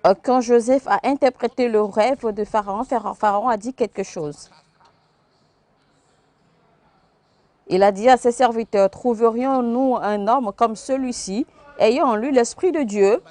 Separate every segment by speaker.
Speaker 1: Quand Joseph a interprété le rêve de Pharaon, Pharaon a dit quelque chose. Il a dit à ses serviteurs, trouverions-nous un homme comme celui-ci, ayant en lui l'Esprit de Dieu?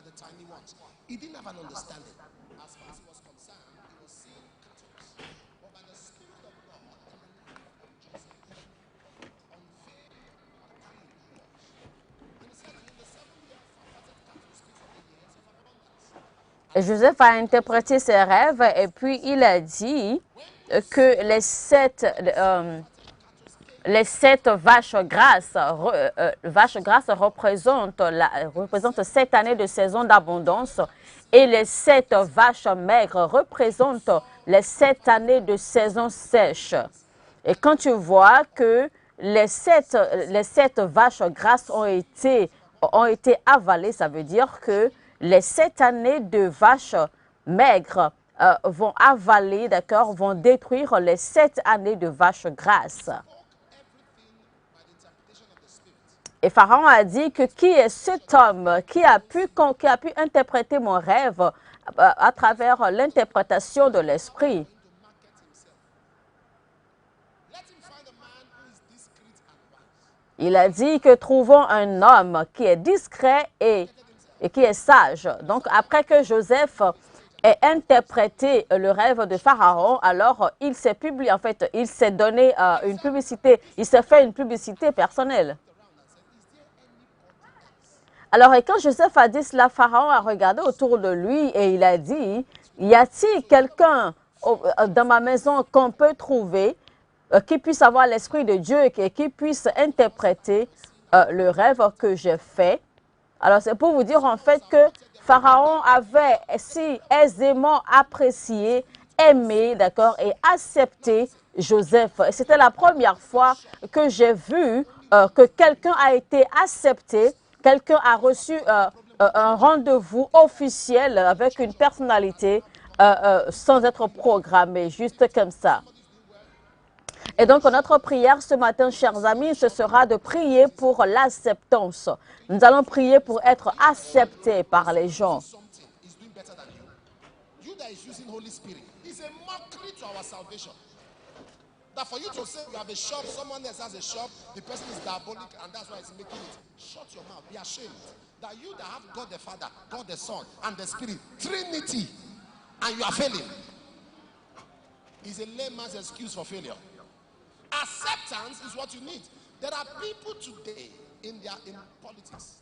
Speaker 1: Et Joseph a interprété ses rêves et puis il a dit que les sept vaches grasses représentent 7 années de saison d'abondance et les 7 vaches maigres représentent les 7 années de saison sèche. Et quand tu vois que les sept vaches grasses ont été avalées, ça veut dire que les 7 années de vaches maigres vont avaler, d'accord, vont détruire les 7 années de vaches grasses. Et Pharaon a dit que qui est cet homme qui a pu interpréter mon rêve à travers l'interprétation de l'esprit. Il a dit que trouvons un homme qui est discret et qui est sage. Donc après que Joseph ait interprété le rêve de Pharaon, alors il s'est publié, en fait, il s'est donné une publicité, il s'est fait une publicité personnelle. Alors, et quand Joseph a dit cela, Pharaon a regardé autour de lui et il a dit, y a-t-il quelqu'un dans ma maison qu'on peut trouver qui puisse avoir l'Esprit de Dieu et qui puisse interpréter le rêve que j'ai fait? Alors, c'est pour vous dire en fait que Pharaon avait si aisément apprécié, aimé, d'accord, et accepté Joseph. Et c'était la première fois que j'ai vu que quelqu'un a été accepté, quelqu'un a reçu un rendez-vous officiel avec une personnalité sans être programmé, juste comme ça. Et donc, notre prière ce matin, chers amis, ce sera de prier pour l'acceptance. Nous allons prier pour être acceptés par les gens.
Speaker 2: That for you to say you have a shop, someone else has a shop, the person is diabolic, and that's why it's making it. Shut your mouth. Be ashamed. That you that have God the Father, God the Son, and the Spirit, Trinity, and you are failing, is a layman's excuse for failure. Acceptance is what you need. There are people today in politics.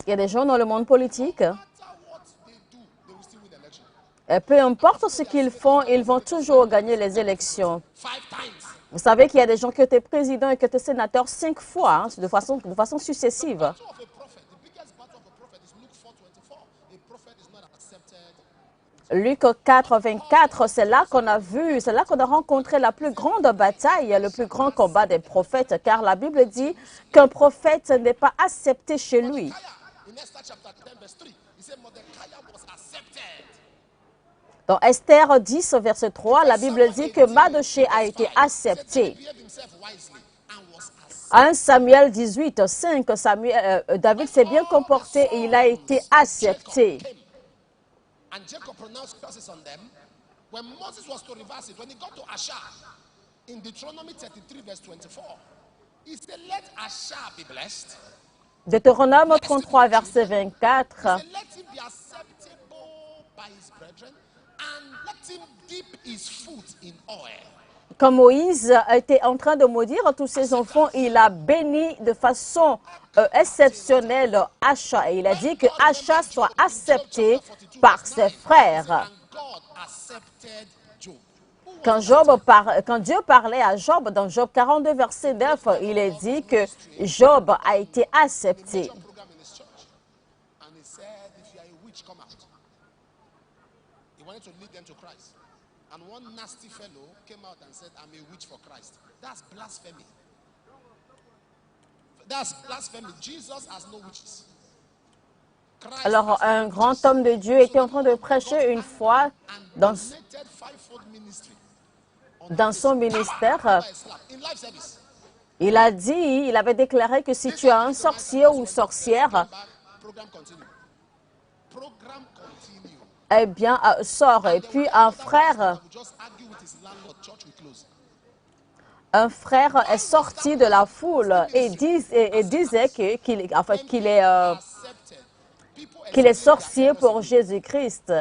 Speaker 1: Il y a des gens dans le monde politique.
Speaker 2: No matter what they do, they will still win the election.
Speaker 1: Et peu importe ce qu'ils font, ils vont toujours gagner les élections.
Speaker 2: 5 times.
Speaker 1: Vous savez qu'il y a des gens qui étaient présidents et qui étaient sénateurs 5 fois, hein, de façon successive.
Speaker 2: The biggest battle of a prophet is Luke 4:24. A prophet is not accepted.
Speaker 1: Luc 4, 24, c'est là qu'on a vu, c'est là qu'on a rencontré la plus grande bataille, le plus grand combat des prophètes, car la Bible dit qu'un prophète n'est pas accepté chez lui.
Speaker 2: In Esther chapter 10 verse 3, he said Mordecai was accepted.
Speaker 1: Dans Esther 10, verset 3, la Bible dit que Mardochée a été accepté. 1 Samuel 18, 5, David s'est bien comporté et il a été accepté.
Speaker 2: And Jacob pronounced curses on them. When Moses was to reverse it, when he got to Asher, in Deuteronomy 33 verse 24, he said, let Asher be blessed.
Speaker 1: Deutéronome 33, verset 24.
Speaker 2: He said, let him be acceptable by his brethren, and let him dip his foot in oil.
Speaker 1: Quand Moïse était en train de maudire tous ses enfants, il a béni de façon exceptionnelle Acha. Et il a dit que Acha soit accepté par ses frères. Quand Dieu parlait à Job, dans Job 42, verset 9, il est dit que Job a été accepté.
Speaker 2: And one nasty fellow came out and said, I'm a witch for Christ. That's blasphemy. That's blasphemy. Jesus has no witches.
Speaker 1: Alors, un grand homme de Dieu était en train de prêcher une fois dans son ministère. Il a dit, il avait déclaré que si tu as un sorcier ou sorcière, eh bien, sort. Et puis un frère est sorti de la foule et disait qu'il est sorcier pour Jésus-Christ.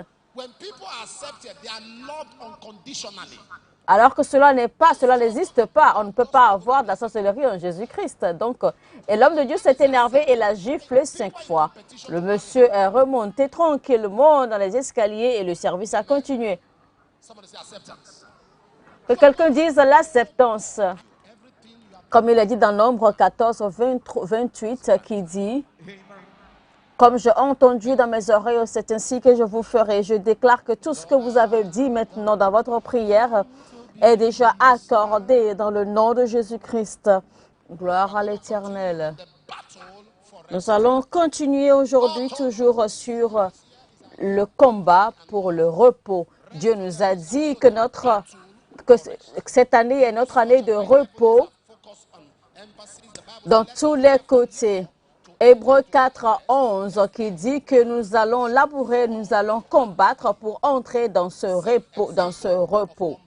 Speaker 1: Alors que cela n'existe pas. On ne peut pas avoir de la sorcellerie en Jésus-Christ. Donc, et l'homme de Dieu s'est énervé et l'a giflé 5 fois. Le monsieur est remonté tranquillement dans les escaliers et le service a continué. Que quelqu'un dise l'acceptance. Comme il est dit dans Nombre 14, 28, qui dit: comme j'ai entendu dans mes oreilles, c'est ainsi que je vous ferai. Je déclare que tout ce que vous avez dit maintenant dans votre prière est déjà accordé dans le nom de Jésus-Christ. Gloire à l'Éternel. Nous allons continuer aujourd'hui toujours sur le combat pour le repos. Dieu nous a dit que cette année est notre année de repos dans tous les côtés. Hébreux 4, 11 qui dit que nous allons labourer, nous allons combattre pour entrer dans ce repos.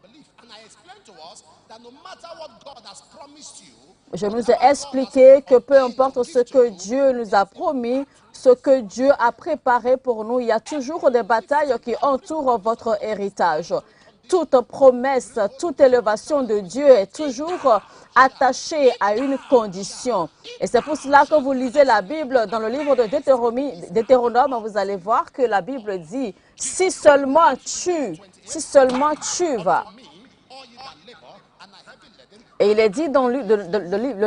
Speaker 1: Je nous ai expliqué que peu importe ce que Dieu nous a promis, ce que Dieu a préparé pour nous, il y a toujours des batailles qui entourent votre héritage. Toute promesse, toute élévation de Dieu est toujours attachée à une condition. Et c'est pour cela que vous lisez la Bible dans le livre de Deutéronome, vous allez voir que la Bible dit: si seulement tu vas. Et il est dit dans le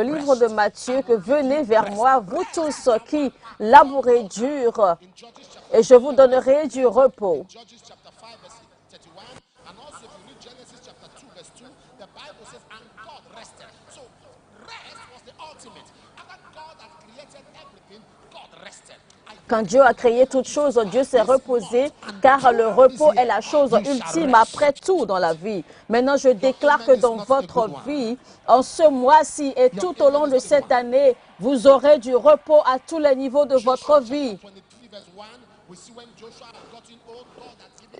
Speaker 1: livre de Matthieu que venez vers moi, vous tous qui labourez dur, et je vous donnerai du repos. Quand Dieu a créé toutes choses, Dieu s'est reposé, car le repos est la chose ultime après tout dans la vie. Maintenant, je déclare que dans votre vie, en ce mois-ci et tout au long de cette année, vous aurez du repos à tous les niveaux de votre vie.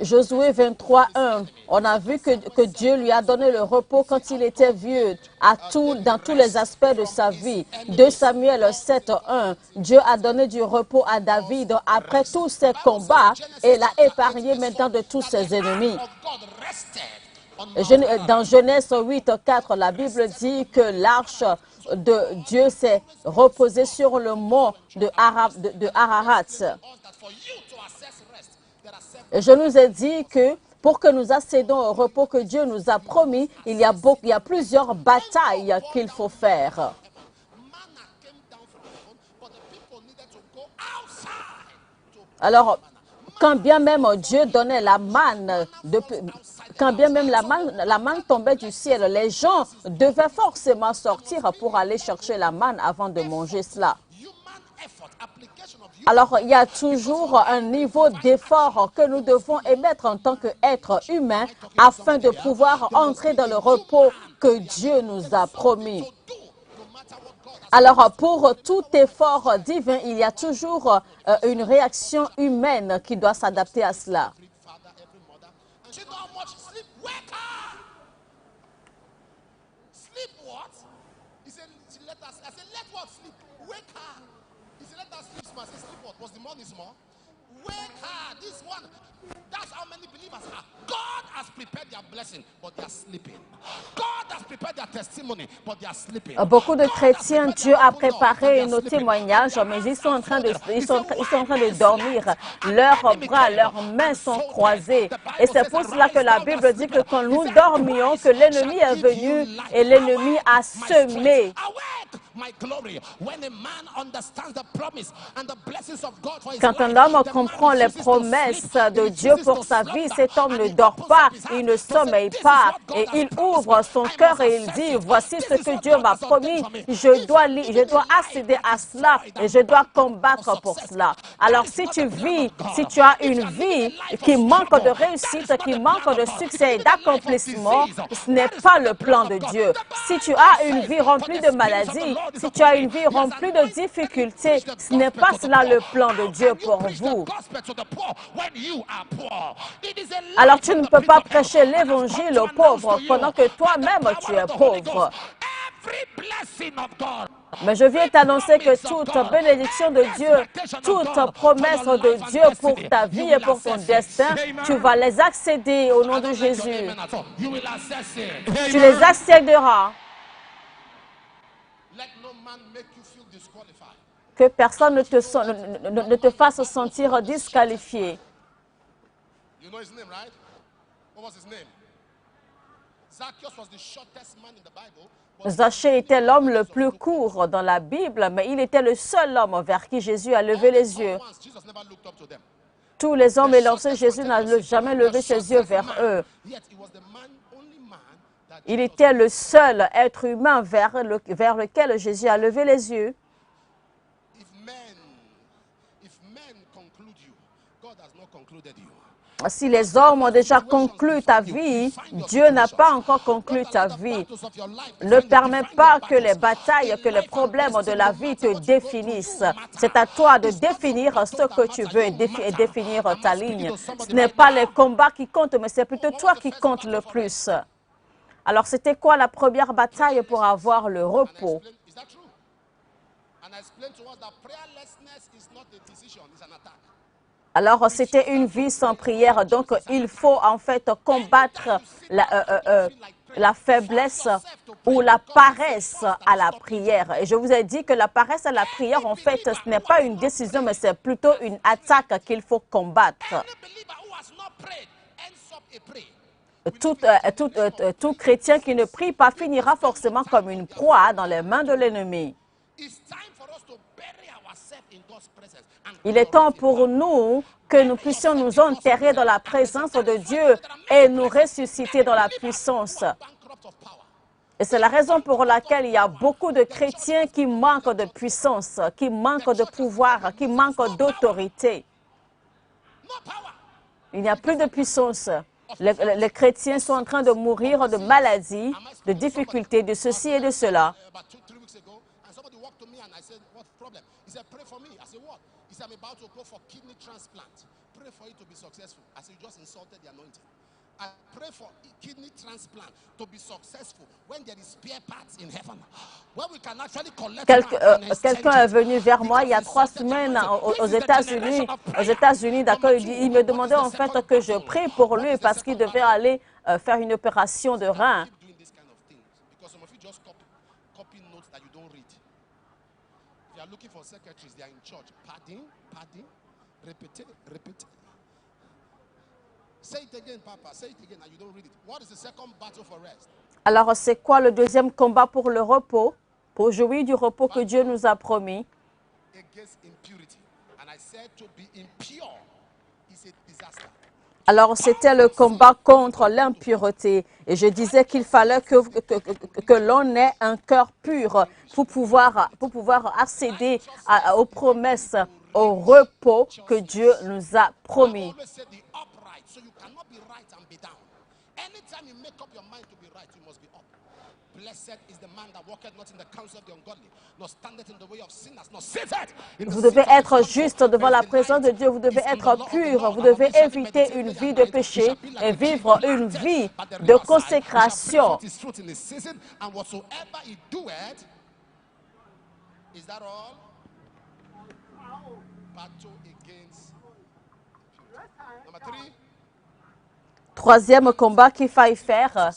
Speaker 1: Josué 23, 1, on a vu que Dieu lui a donné le repos quand il était vieux, dans tous les aspects de sa vie. 2 Samuel 7, 1, Dieu a donné du repos à David après tous ses combats et l'a épargné maintenant de tous ses ennemis. Dans Genèse 8, 4, la Bible dit que l'arche de Dieu s'est reposée sur le mont de Ararat. Je nous ai dit que pour que nous accédons au repos que Dieu nous a promis, il y a plusieurs batailles qu'il faut faire. Alors, quand bien même Dieu donnait la manne, quand bien même la manne tombait du ciel, les gens devaient forcément sortir pour aller chercher la manne avant de manger cela. Alors, il y a toujours un niveau d'effort que nous devons émettre en tant qu'êtres humains afin de pouvoir entrer dans le repos que Dieu nous a promis. Alors, pour tout effort divin, il y a toujours une réaction humaine qui doit s'adapter à cela. Beaucoup de chrétiens, Dieu a préparé nos témoignages, mais ils sont en train de dormir. Leurs bras, leurs mains sont croisées. Et c'est pour cela que la Bible dit que quand nous dormions, que l'ennemi est venu et l'ennemi a semé. Quand un homme comprend les promesses de Dieu pour sa vie, cet homme ne dort pas, il ne sommeille pas et il ouvre son cœur et il dit: voici ce que Dieu m'a promis, je dois accéder à cela et je dois combattre pour cela. Alors si tu as une vie qui manque de réussite, qui manque de succès et d'accomplissement, ce n'est pas le plan de Dieu. Si tu as une vie remplie de maladies, Si tu as une vie remplie de difficultés, ce n'est pas cela le plan de Dieu pour vous. Alors tu ne peux pas prêcher l'évangile aux pauvres pendant que toi-même tu es pauvre. Mais je viens t'annoncer que toute bénédiction de Dieu, toute promesse de Dieu pour ta vie et pour ton destin, tu vas les accéder au nom de Jésus. Tu les accéderas. Que personne ne te fasse sentir disqualifié.
Speaker 2: You know his name, right? What was his name? Zacchaeus was the shortest man in the Bible.
Speaker 1: Zachée était l'homme le plus court dans la Bible, mais il était le seul homme vers qui Jésus a levé les yeux. Tous les hommes élancés, Jésus n'a jamais levé ses yeux vers eux. Il était le seul être humain vers lequel Jésus a levé les yeux. Si les hommes ont déjà conclu ta vie, Dieu n'a pas encore conclu ta vie. Ne permets pas que les batailles, que les problèmes de la vie te définissent. C'est à toi de définir ce que tu veux et définir ta ligne. Ce n'est pas les combats qui comptent, mais c'est plutôt toi qui comptes le plus. Alors, c'était quoi la première bataille pour avoir le repos? Alors, c'était une vie sans prière. Donc, il faut en fait combattre la faiblesse ou la paresse à la prière. Et je vous ai dit que la paresse à la prière, en fait, ce n'est pas une décision, mais c'est plutôt une attaque qu'il faut combattre. Tout chrétien qui ne prie pas finira forcément comme une proie dans les mains de l'ennemi. Il est temps pour nous que nous puissions nous enterrer dans la présence de Dieu et nous ressusciter dans la puissance. Et c'est la raison pour laquelle il y a beaucoup de chrétiens qui manquent de puissance, qui manquent de pouvoir, qui manquent d'autorité. Il n'y a plus de puissance. Les chrétiens sont en train de mourir de maladies, de difficultés, de ceci et de cela. I'm about to go for kidney transplant. Pray for it to be successful. I said, you just insulted the anointing. I pray for kidney transplant to be successful when there is spare parts in heaven. Where we can actually collect. Quelqu'un est venu vers moi il y a 3 semaines aux États-Unis, d'accord, il me demandait en fait que je prie pour lui parce qu'il devait aller faire une opération de rein. Looking for secretaries, they are in church. Padding, repeat. Say it again, Papa. Say it again, and you don't read it. What is the second battle for rest? Alors, c'est quoi le deuxième combat pour le repos? Pour jouir du repos que Dieu nous a promis. Against impurity. And I said to be impure is a disaster. Alors, c'était le combat contre l'impureté. Et je disais qu'il fallait que l'on ait un cœur pur pour pouvoir accéder aux promesses, au repos que Dieu nous a promis. Vous devez être juste devant la présence de Dieu, vous devez être pur, vous devez éviter une vie de péché et vivre une vie de consécration. Troisième combat qu'il faille faire,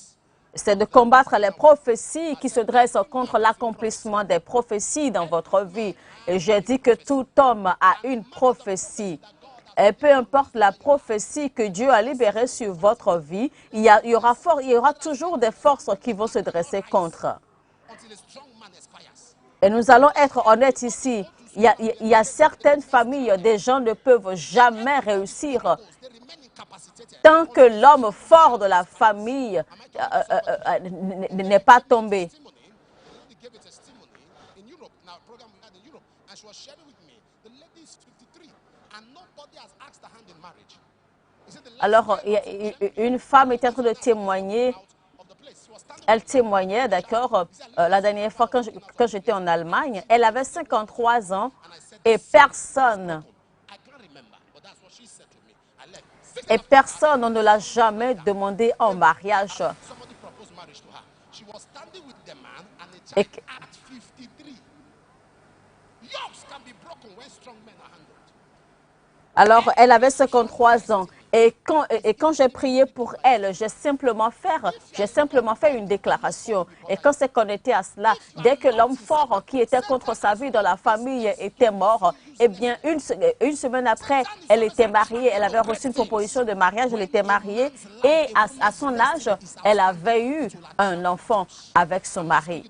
Speaker 1: c'est de combattre les prophéties qui se dressent contre l'accomplissement des prophéties dans votre vie. Et j'ai dit que tout homme a une prophétie. Et peu importe la prophétie que Dieu a libérée sur votre vie, il y aura toujours des forces qui vont se dresser contre. Et nous allons être honnêtes ici. Il y a certaines familles, des gens ne peuvent jamais réussir tant que l'homme fort de la famille n'est pas tombé. Alors, une femme est en train de témoigner elle témoignait, d'accord, la dernière fois quand j'étais en Allemagne, elle avait 53 ans et personne, on ne l'a jamais demandé en mariage. Et, alors, elle avait 53 ans. Et quand j'ai prié pour elle, j'ai simplement fait une déclaration. Et quand c'est qu'on était à cela, dès que l'homme fort qui était contre sa vie dans la famille était mort, eh bien, une semaine après, elle était mariée. Elle avait reçu une proposition de mariage, elle était mariée. Et à son âge, elle avait eu un enfant avec son mari.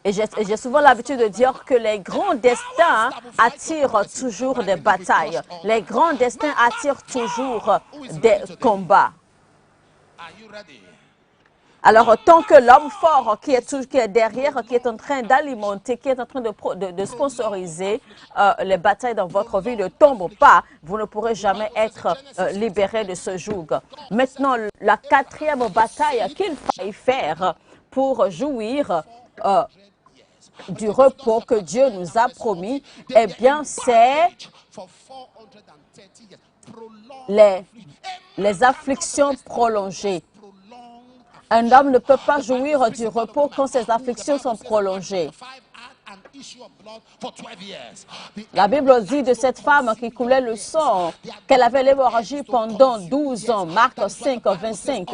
Speaker 1: Et j'ai souvent l'habitude de dire que les grands destins attirent toujours des batailles. Les grands destins attirent toujours des combats. Alors, tant que l'homme fort qui est derrière, qui est en train d'alimenter, qui est en train de sponsoriser les batailles dans votre vie ne tombe pas, vous ne pourrez jamais être libéré de ce joug. Maintenant, la quatrième bataille qu'il faille faire pour jouir du repos que Dieu nous a promis, eh bien, c'est les afflictions prolongées. Un homme ne peut pas jouir du repos quand ses afflictions sont prolongées. La Bible dit de cette femme qui coulait le sang, qu'elle avait l'hémorragie pendant 12 ans, Marc 5, 25.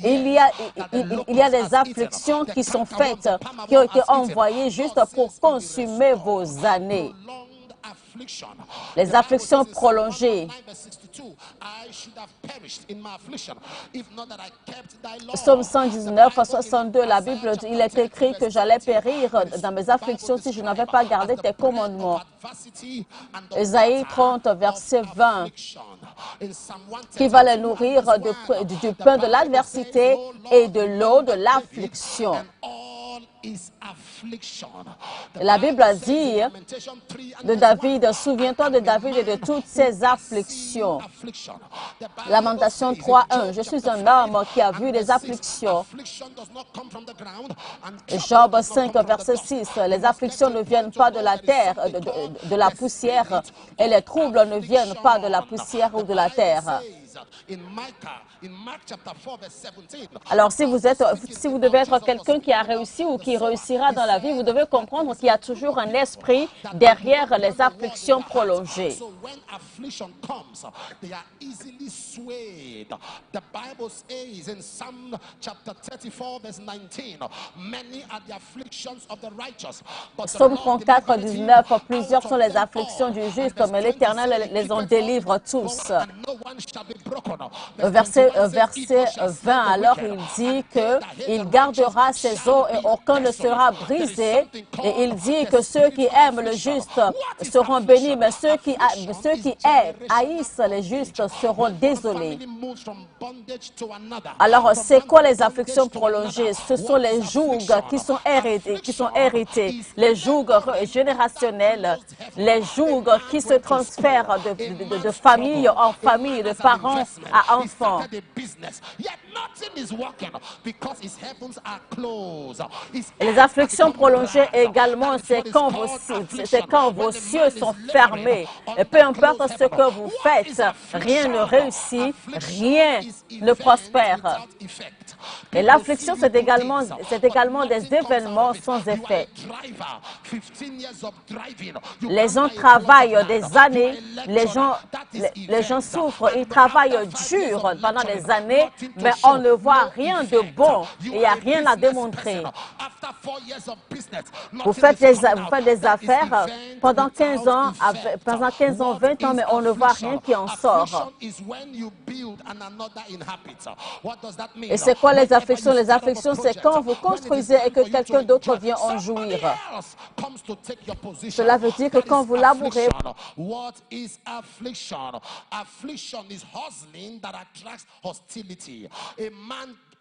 Speaker 1: Il y a des afflictions qui sont faites, qui ont été envoyées juste pour consumer vos années. Les afflictions prolongées. Psaume 119, 62, la Bible dit, il est écrit que j'allais périr dans mes afflictions si je n'avais pas gardé tes commandements. Ésaïe 30, verset 20, qui va les nourrir du pain de l'adversité et de l'eau de l'affliction. La Bible dit de David, souviens-toi de David et de toutes ses afflictions. Lamentation 3.1, je suis un homme qui a vu des afflictions. Job 5, verset 6, les afflictions ne viennent pas de la terre, de la poussière, et les troubles ne viennent pas de la poussière ou de la terre. Alors, si vous devez être quelqu'un qui a réussi ou qui réussira dans la vie, vous devez comprendre qu'il y a toujours un esprit derrière les afflictions prolongées. Psaume 34, 19, plusieurs sont les afflictions du juste, mais l'Éternel les en délivre tous. Verset 20, alors il dit qu'il gardera ses os et aucun ne sera brisé. Et il dit que ceux qui aiment le juste seront bénis, mais ceux qui haïssent les justes seront désolés. Alors, c'est quoi les afflictions prolongées? Ce sont les jougs qui sont hérités, les jougs générationnels, les jougs qui se transfèrent de famille en famille, de parents à enfants. Les afflictions prolongées également, c'est quand vos cieux sont fermés. Et peu importe ce que vous faites, rien ne réussit, rien ne prospère. Et l'affliction, c'est également des événements sans effet. Les gens travaillent des années, les gens souffrent, ils travaillent dur pendant des années, mais on ne voit rien de bon, il n'y a rien à démontrer. Vous faites des affaires pendant 15 ans, 20 ans, mais on ne voit rien qui en sort. Et c'est quoi les afflictions? Les afflictions, c'est quand vous construisez et que quelqu'un d'autre vient en jouir. Cela veut dire que quand vous labourez,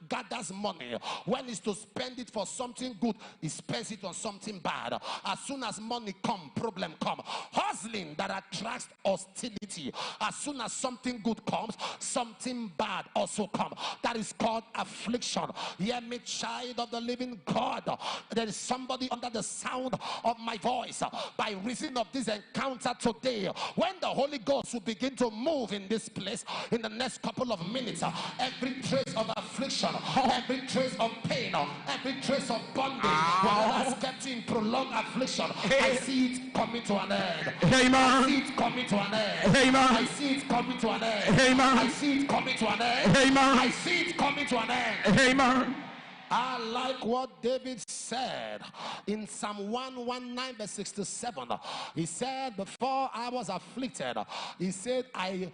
Speaker 2: gathers money, when it's to spend it for something good, he spends it on something bad. As soon as money come, problem come. Hustling that attracts hostility. As soon as something good comes, something bad also comes. That is called affliction. Hear me, child of the living God. There is somebody under the sound of my voice. By reason of this encounter today, when the Holy Ghost will begin to move in this place in the next couple of minutes, every trace of affliction, every trace of pain, every trace of bondage that has kept you in prolonged affliction, I see it coming to an end.
Speaker 3: Amen.
Speaker 2: I see it coming to an end.
Speaker 3: Amen.
Speaker 2: I see it coming to an end.
Speaker 3: Amen.
Speaker 2: I see it coming to an end.
Speaker 3: Amen.
Speaker 2: I see it coming to an end.
Speaker 3: Amen.
Speaker 2: I like what David said in Psalm 119 verse 67. He said, before I was afflicted, he said, I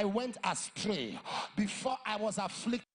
Speaker 2: went astray. Before I was afflicted,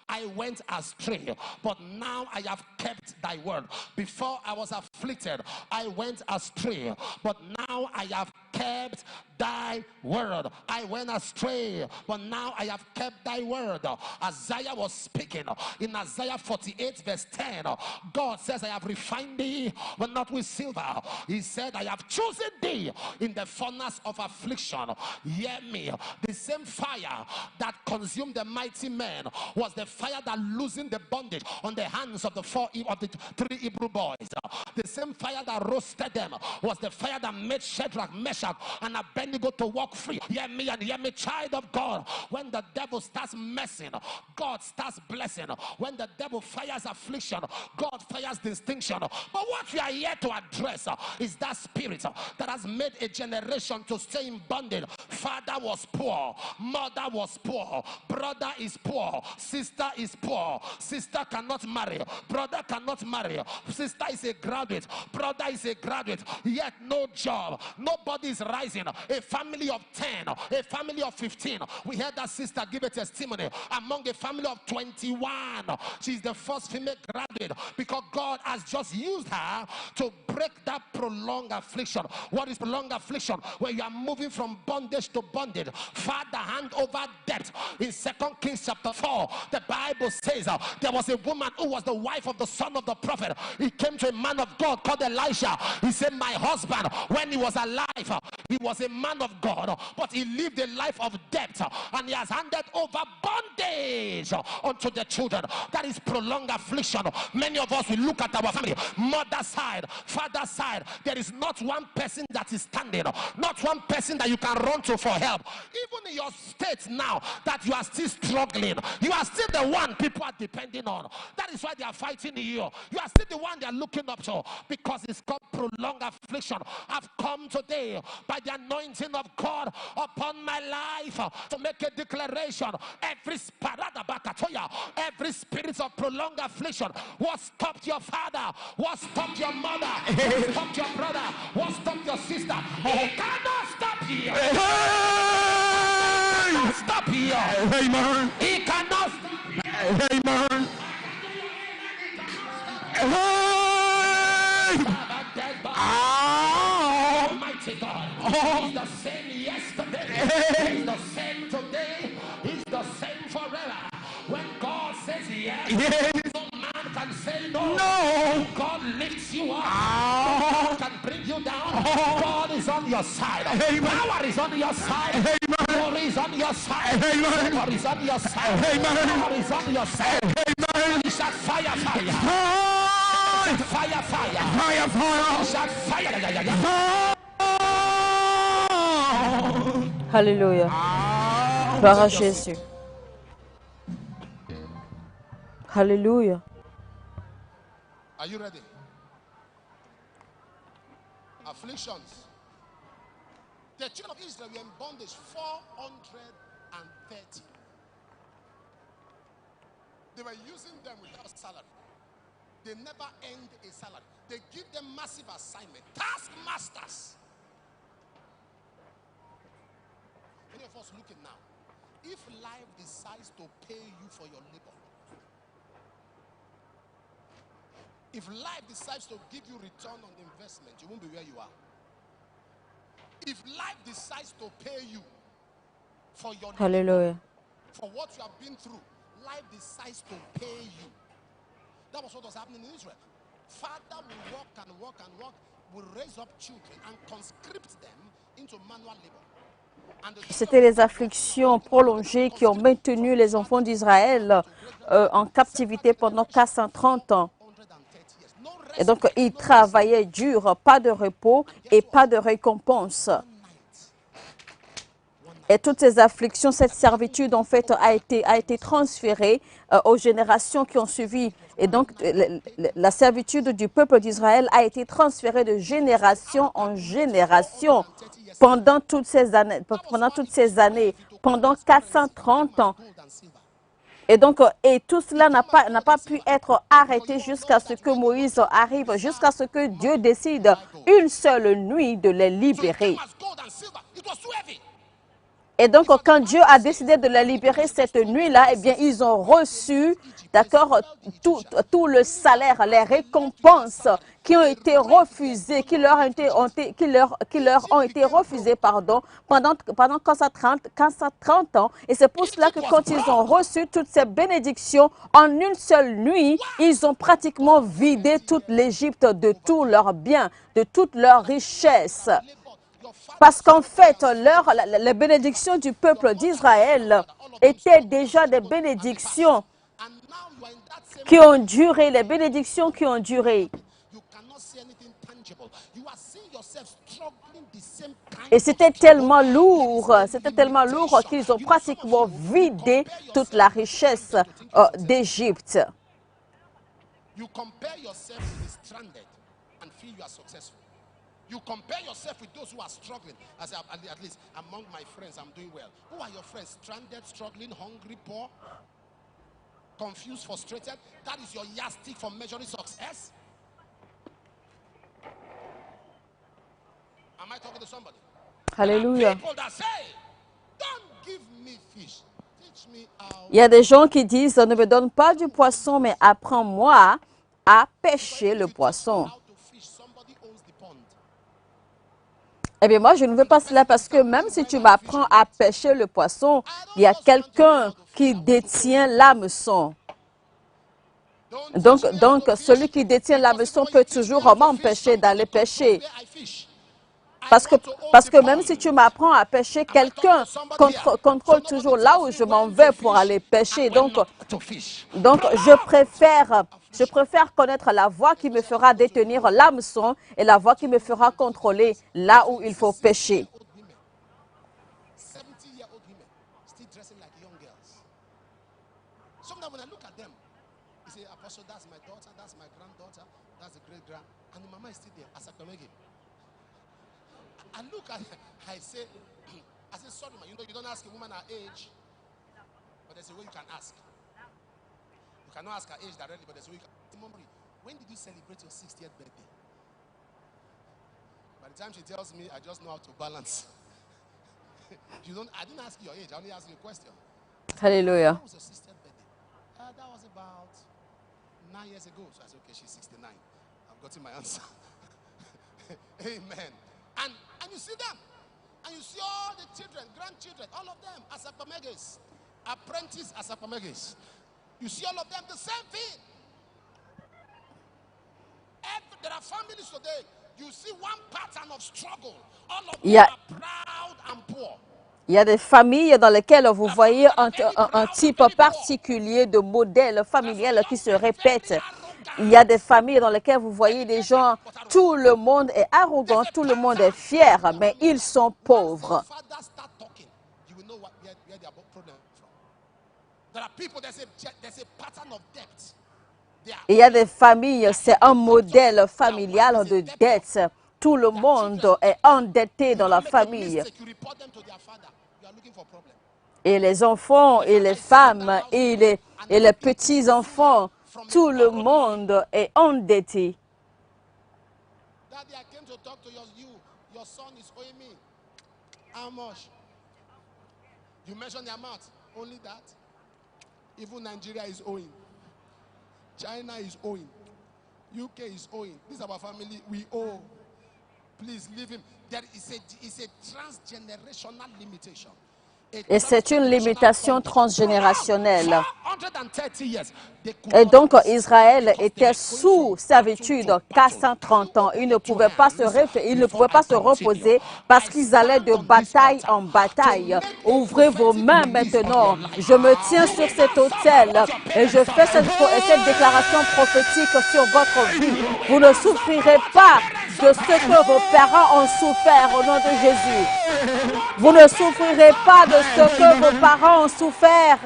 Speaker 2: I went astray, but now I have kept thy word. Before I was afflicted, I went astray, but now I have kept thy word. I went astray, but now I have kept thy word. Isaiah was speaking in Isaiah 48 verse 10. God says, I have refined thee, but not with silver. He said, I have chosen thee in the furnace of affliction. Hear me. The same fire that consumed the mighty men was the fire that loosened the bondage on the hands of the three Hebrew boys. The same fire that roasted them was the fire that made Shadrach, Meshach, and Abednego to walk free. Hear me and hear me, child of God. When the devil starts messing, God starts blessing. When the devil fires affliction, God fires distinction. But what we are here to address is that spirit that has made a generation to stay in bondage. Father was poor, mother was poor, brother is poor, sister is poor, sister cannot marry, brother cannot marry, sister is a graduate, brother is a graduate, yet no job, nobody is rising. A family of 10, a family of 15. We heard that sister give a testimony. Among a family of 21, she's the first female graduate because God has just used her to break that prolonged affliction. What is prolonged affliction? Where you are moving from bondage to bondage. Father, hand over debt. In 2 Kings chapter 4, the Bible says there was a woman who was the wife of the son of the prophet. He came to a man of God called Elisha. He said, my husband, when he was alive, he was a man of God, but he lived a life of debt, and he has handed over bondage unto the children. That is prolonged affliction. Many of us will look at our family, mother side, father side. There is not one person that is standing, not one person that you can run to for help. Even in your state now that you are still struggling, you are still the one people are depending on. That is why they are fighting you. You are still the one they are looking up to, because it's called prolonged affliction. I've come today by the anointing of God upon my life to make a declaration. Every spirit of prolonged affliction, what stopped your father, what stopped your mother, what stopped your brother, what stopped your sister, he cannot stop here. He cannot stop here.
Speaker 3: Amen.
Speaker 2: He cannot stop here.
Speaker 3: Amen.
Speaker 2: Almighty God, he's the same yesterday, he's the same today, he's the same forever. When God says yes, no man can say no. God lifts you up, God can bring you down. God is on your side. Power is on your side. Glory is on your side. Power is on your side. Power is on your side. You shout fire, fire. Fire, fire.
Speaker 3: Fire, fire.
Speaker 2: Shout fire.
Speaker 1: Alléluia. Gloire à Jésus. Alléluia.
Speaker 2: Are you ready? Afflictions. The children of Israel were in bondage 430. They were using them without salary. They never earned a salary. They give them massive assignment. Taskmasters. Many of us looking now. If life decides to pay you for your labor, if life decides to give you return on investment, you won't be where you are. If life decides to pay you for your
Speaker 1: Hallelujah.
Speaker 2: labor, for what you have been through, life decides to pay you. That was what was happening in Israel. Father will work and work and work, will raise up children and conscript them into manual labor.
Speaker 1: C'était les afflictions prolongées qui ont maintenu les enfants d'Israël en captivité pendant 430 ans. Et donc, ils travaillaient dur, pas de repos et pas de récompense. Et toutes ces afflictions, cette servitude, en fait, a été transférée aux générations qui ont suivi. Et donc, la servitude du peuple d'Israël a été transférée de génération en génération pendant toutes ces années, pendant 430 ans. Et donc, et tout cela n'a pas pu être arrêté jusqu'à ce que Moïse arrive, jusqu'à ce que Dieu décide une seule nuit de les libérer. Et donc, quand Dieu a décidé de les libérer cette nuit-là, eh bien, ils ont reçu, d'accord, tout le salaire, les récompenses qui ont été refusées, qui leur ont été refusées, pardon, pendant 430 ans. Et c'est pour cela que quand ils ont reçu toutes ces bénédictions en une seule nuit, ils ont pratiquement vidé toute l'Égypte de tous leurs biens, de toutes leurs richesses. Parce qu'en fait, les bénédictions du peuple d'Israël étaient déjà des bénédictions qui ont duré, les bénédictions qui ont duré. Et c'était tellement lourd qu'ils ont pratiquement vidé toute la richesse d'Égypte.
Speaker 2: You compare yourself with those who are struggling. As at least among my friends, I'm doing well. Who are your friends? Stranded, struggling, hungry, poor, confused, frustrated? That is your yardstick for measuring success? Am I talking to somebody?
Speaker 1: Hallelujah.
Speaker 2: People that say, don't give me fish. Teach me how.
Speaker 1: Il y a des gens qui disent, ne me donne pas du poisson, mais apprends-moi à pêcher le poisson. Eh bien, moi, je ne veux pas cela parce que même si tu m'apprends à pêcher le poisson, il y a quelqu'un qui détient l'hameçon. Donc, celui qui détient l'hameçon peut toujours m'empêcher d'aller pêcher. Parce que même si tu m'apprends à pêcher, quelqu'un contrôle toujours là où je m'en vais pour aller pêcher. Donc je préfère connaître la voie qui me fera détenir l'hameçon et la voie qui me fera contrôler là où il faut pêcher.
Speaker 2: I look at I say, sorry, man, you don't ask a woman her age, but there's a way you can ask. You cannot ask her age directly, but there's a way you can. When did you celebrate your 60th birthday? By the time she tells me, I just know how to balance. I didn't ask you your age, I only asked you a question.
Speaker 1: Hallelujah.
Speaker 2: When was your 60th birthday? That was about 9 years ago. So I said, okay, she's 69. I've gotten my answer. Amen. And you see them. And you see all the children, grandchildren, all of them, Asapameges, apprentice Asapameges. You see all of them, the same thing. There are families today, you see one pattern of struggle. All of them are proud and poor.
Speaker 1: Il y a des familles dans lesquelles vous voyez un type particulier de modèle familial qui se répète. Il y a des familles dans lesquelles vous voyez des gens, tout le monde est arrogant, tout le monde est fier, mais ils sont pauvres. Il y a des familles, c'est un modèle familial de dette. Tout le monde est endetté dans la famille. Et les enfants et les femmes et les petits-enfants, tout le monde est endetté.
Speaker 2: Daddy, I came to talk to you. Your son is owing me. How much? You mentioned the amount. Only that. Even Nigeria is owing. China is owing. UK is owing. This is our family. We owe. Please leave him. There is a transgenerational limitation.
Speaker 1: Et c'est une limitation transgénérationnelle.
Speaker 2: 130 years. They could
Speaker 1: Et
Speaker 2: not
Speaker 1: donc
Speaker 2: resist
Speaker 1: Israël
Speaker 2: because they
Speaker 1: était
Speaker 2: were going
Speaker 1: sous
Speaker 2: from
Speaker 1: servitude
Speaker 2: battle to
Speaker 1: 430 ans.
Speaker 2: battle.
Speaker 1: Ils ne
Speaker 2: Lift your
Speaker 1: pouvaient pas se,
Speaker 2: hands
Speaker 1: ils ne
Speaker 2: before
Speaker 1: pouvaient
Speaker 2: I
Speaker 1: pas se
Speaker 2: continue.
Speaker 1: reposer parce
Speaker 2: I
Speaker 1: qu'ils allaient
Speaker 2: stand
Speaker 1: de
Speaker 2: on this
Speaker 1: bataille
Speaker 2: altar
Speaker 1: en
Speaker 2: to
Speaker 1: bataille.
Speaker 2: make a
Speaker 1: Ouvrez vos
Speaker 2: prophetic
Speaker 1: mains
Speaker 2: release on
Speaker 1: maintenant.
Speaker 2: your life.
Speaker 1: Je me tiens
Speaker 2: You
Speaker 1: sur
Speaker 2: will
Speaker 1: cet
Speaker 2: not suffer
Speaker 1: autel
Speaker 2: what your
Speaker 1: et je
Speaker 2: parents
Speaker 1: fais
Speaker 2: suffered.
Speaker 1: cette déclaration prophétique sur votre vie.
Speaker 2: You
Speaker 1: Vous
Speaker 2: will
Speaker 1: ne
Speaker 2: not suffer
Speaker 1: souffrirez
Speaker 2: what your
Speaker 1: pas
Speaker 2: parents
Speaker 1: de ce
Speaker 2: suffered.
Speaker 1: que vos parents ont souffert au nom de Jésus. Vous ne souffrirez pas de ce que vos parents ont souffert.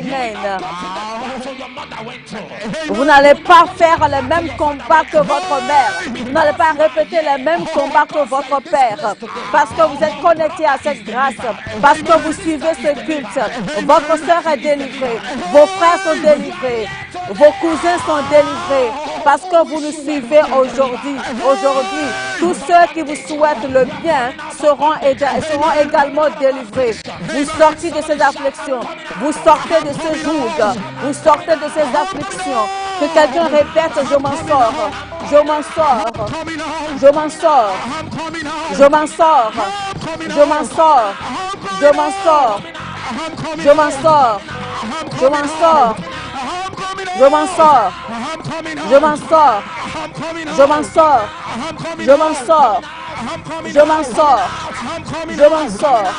Speaker 2: You will
Speaker 1: Amen.
Speaker 2: not go through the battle your mother went through.
Speaker 1: Vous n'allez pas faire les mêmes combats que votre mère. Vous n'allez pas répéter les mêmes combats que votre père. Parce que vous êtes connecté à cette grâce. Parce que vous suivez ce culte. Votre soeur est délivrée. Vos frères sont délivrés. Vos cousins sont délivrés. Parce que vous nous suivez aujourd'hui. Aujourd'hui, tous ceux qui vous souhaitent le bien seront également délivrés. Vous sortez de ces afflictions. Vous sortez de ce joug. Vous sortez de ces afflictions. Que quelqu'un répète, je m'en sors. Je m'en sors. Je m'en sors. Je m'en sors. Je m'en sors. Je m'en sors. Je m'en sors. Je m'en sors. Je m'en sors. Je m'en sors. Je m'en sors. Je m'en sors. Je m'en sors. Je m'en sors.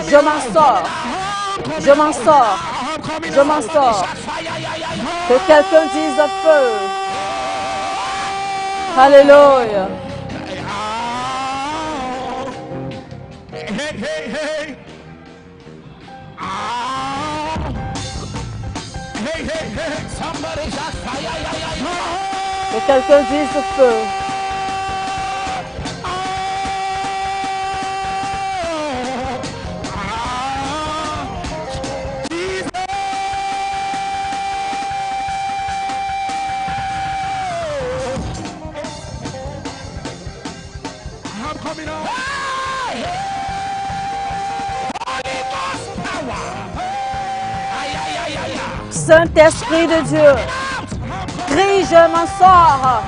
Speaker 1: Je m'en sors. Je m'en sors. Je m'en sors. Que quelqu'un dise feu. Alléluia.
Speaker 2: Hey, hey, hey. Hey, hey, hey. Somebody shout fire.
Speaker 1: Que quelqu'un dise feu.
Speaker 2: I'm coming out. Holy Ghost power.
Speaker 1: Saint-Esprit de Dieu, crie, je m'en sors.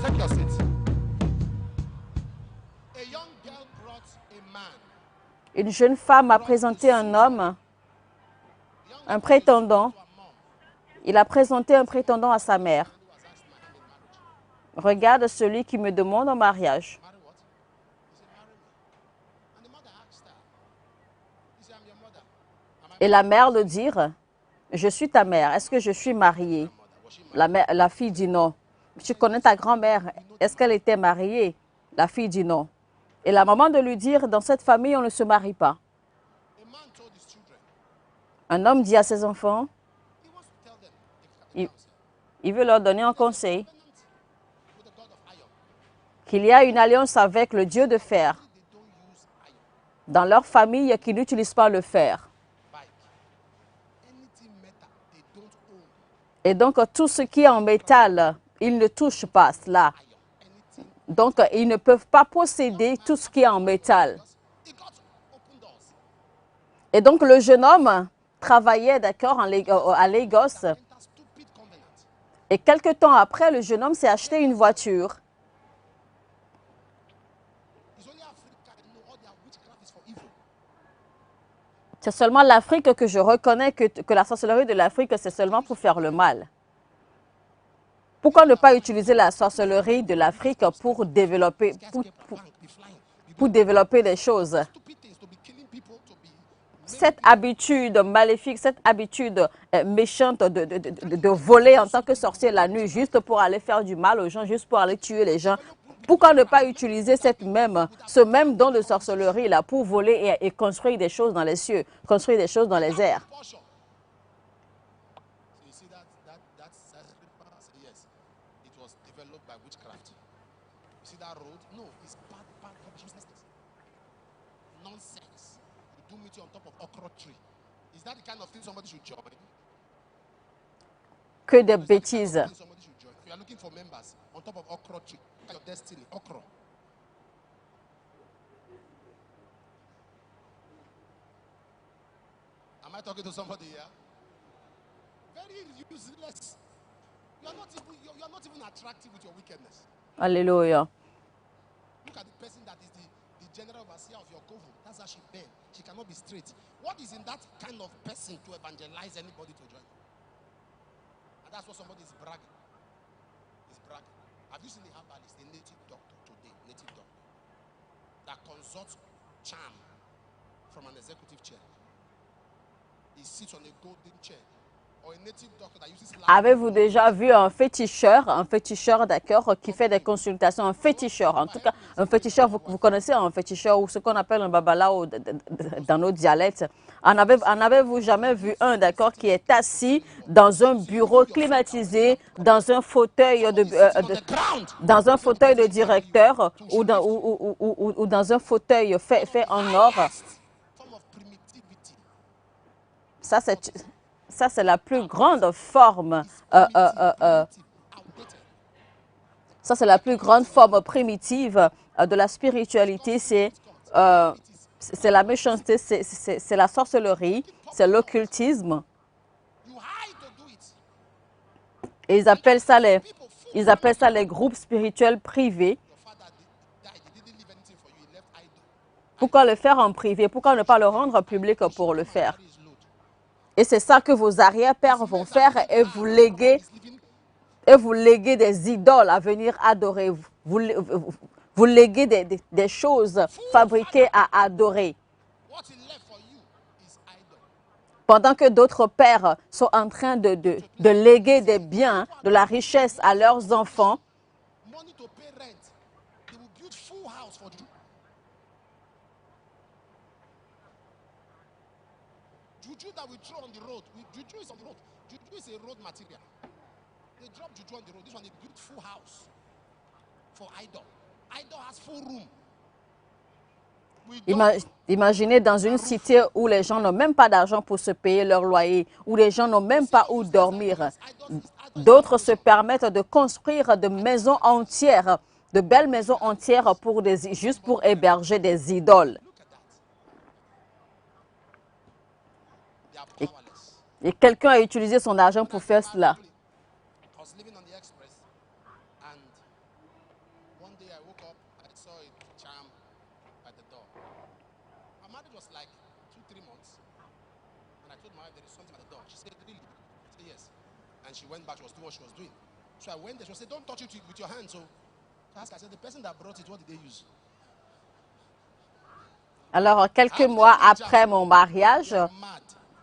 Speaker 2: Take your seat. A young girl brought a man.
Speaker 1: Une jeune femme a présenté un homme, un prétendant. Il a présenté un prétendant à sa mère. Regarde celui qui me demande en mariage.
Speaker 2: Marry what? He said, marry me. And the mother asked her. He said, I'm your mother. Am I
Speaker 1: Et la mère le dit, je suis ta mère, est-ce que je suis mariée?
Speaker 2: mother? Was she married?
Speaker 1: La fille dit non. Tu connais ta grand-mère, est-ce qu'elle était mariée? La fille dit non. Et la maman de lui dire, dans cette famille, on ne se marie pas.
Speaker 2: A man told his children.
Speaker 1: Un homme dit à ses enfants,
Speaker 2: He wants to tell them
Speaker 1: il, il veut leur donner un conseil,
Speaker 2: covenant with the God of iron.
Speaker 1: qu'il y a une alliance avec le Dieu de fer
Speaker 2: They don't use iron.
Speaker 1: dans leur famille qui n'utilise pas le fer.
Speaker 2: Bike. Anything metal, they don't own
Speaker 1: Et donc, tout ce qui est en métal, ils ne touchent pas cela.
Speaker 2: iron. Anything.
Speaker 1: Donc, ils ne peuvent pas posséder tout ce qui est en métal.
Speaker 2: He got open doors.
Speaker 1: Et donc, le jeune homme travaillait, d'accord, à Lagos.
Speaker 2: Enter stupid covenant.
Speaker 1: Et quelque temps après, le jeune homme s'est acheté une voiture.
Speaker 2: It's only Africa that know all their witchcraft is for evil.
Speaker 1: C'est seulement l'Afrique que je reconnais que la sorcellerie de l'Afrique, c'est seulement pour faire le mal. Pourquoi ne pas utiliser la sorcellerie de l'Afrique pour développer, pour développer des choses?
Speaker 2: Stupid things to be killing people, to be
Speaker 1: Cette habitude maléfique, cette habitude méchante de voler en tant que sorcier la nuit juste pour aller faire du mal aux gens, juste pour aller tuer les gens. Pourquoi ne pas utiliser ce même don de sorcellerie là pour voler et construire des choses dans les cieux, construire des choses dans les airs?
Speaker 2: portion. So you see that scripture say yes, it was developed by witchcraft. You see that road? No, it's bad useless things. Nonsense. You do meet on top of okra tree. Is that the kind of thing somebody should join?
Speaker 1: Que de bêtises.
Speaker 2: Somebody should join. If you are looking for members on top of okra tree, look at your destiny, okra. Am I talking to somebody here? Very useless. You are not even attractive with your wickedness.
Speaker 1: Alléluia.
Speaker 2: Look at the person that is That's how she bend. She cannot be straight. What is in that kind of person to evangelize anybody to join? And that's what somebody is bragging. Is bragging. Have you seen the herbalist, a native doctor today, native doctor, that consults charm from an executive chair? He sits on a golden chair. Or a native doctor that uses
Speaker 1: Avez-vous déjà vu un féticheur d'accord, qui fait des consultations, un féticheur, en tout cas, un féticheur, vous connaissez un féticheur ou ce qu'on appelle un babalao dans nos dialectes. En avez-vous jamais vu un, d'accord, qui est assis dans un bureau climatisé, dans un fauteuil de directeur ou dans un fauteuil fait en or? Ça, c'est la plus grande forme, ça, c'est la plus grande forme primitive de la spiritualité. C'est la méchanceté, c'est la sorcellerie, c'est l'occultisme. Et ils appellent ça les groupes spirituels privés. Pourquoi le faire en privé? Pourquoi ne pas le rendre public pour le faire? Et c'est ça que vos arrière-pères vont faire et vous léguer des idoles à venir adorer. Vous léguez des choses fabriquées à adorer. Pendant que d'autres pères sont en train de léguer des biens, de la richesse à leurs enfants.
Speaker 2: Juju that we throw on the road. Juju is on the road. Juju is a road material. They drop juju on the road. This one, they built full house for idol. Idol has full room.
Speaker 1: Imaginez dans une cité où les gens n'ont même pas d'argent pour se payer leur loyer, où les gens n'ont même pas où dormir. D'autres se permettent de construire de maisons entières, de belles maisons entières juste pour héberger des idoles. Et quelqu'un a utilisé son argent pour faire cela. Alors, quelques mois après mon mariage,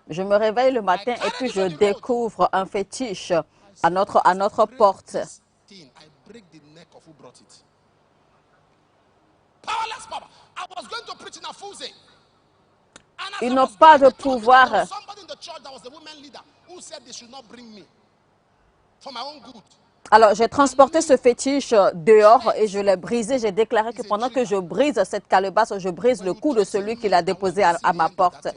Speaker 1: je me réveille le matin et puis je découvre un fétiche à notre porte. Ils n'ont pas de pouvoir. Alors, j'ai transporté ce fétiche dehors et je l'ai brisé. J'ai déclaré que pendant que je brise cette calebasse, je brise le cou de celui qui l'a déposé à ma porte.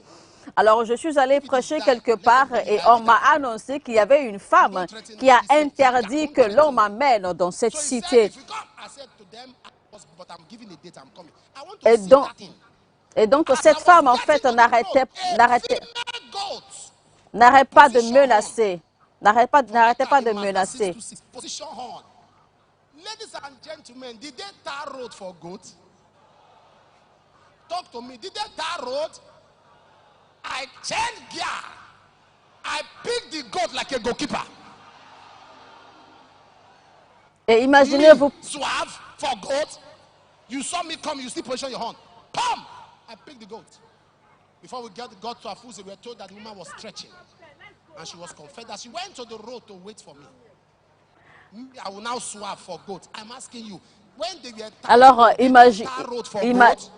Speaker 1: Alors, je suis allée prêcher quelque part et on m'a annoncé qu'il y avait une femme qui a interdit que l'on m'amène dans cette cité. Et donc cette femme, en fait, n'arrête pas de menacer. N'arrêtez pas de menacer.
Speaker 2: Ladies and gentlemen, did they tar road for goat? Talk to me. Did they tar road? I changed gear. I picked the goat like a goalkeeper.
Speaker 1: Et imaginez-vous.
Speaker 2: Suave for goat. You saw me come, you still position your horn. Come! I picked the goat. Before we got to Afuse, we were told that the woman was stretching. And she was confessed that she went to the road to wait for me. I will now swear for goat. I'm asking you.
Speaker 1: Alors,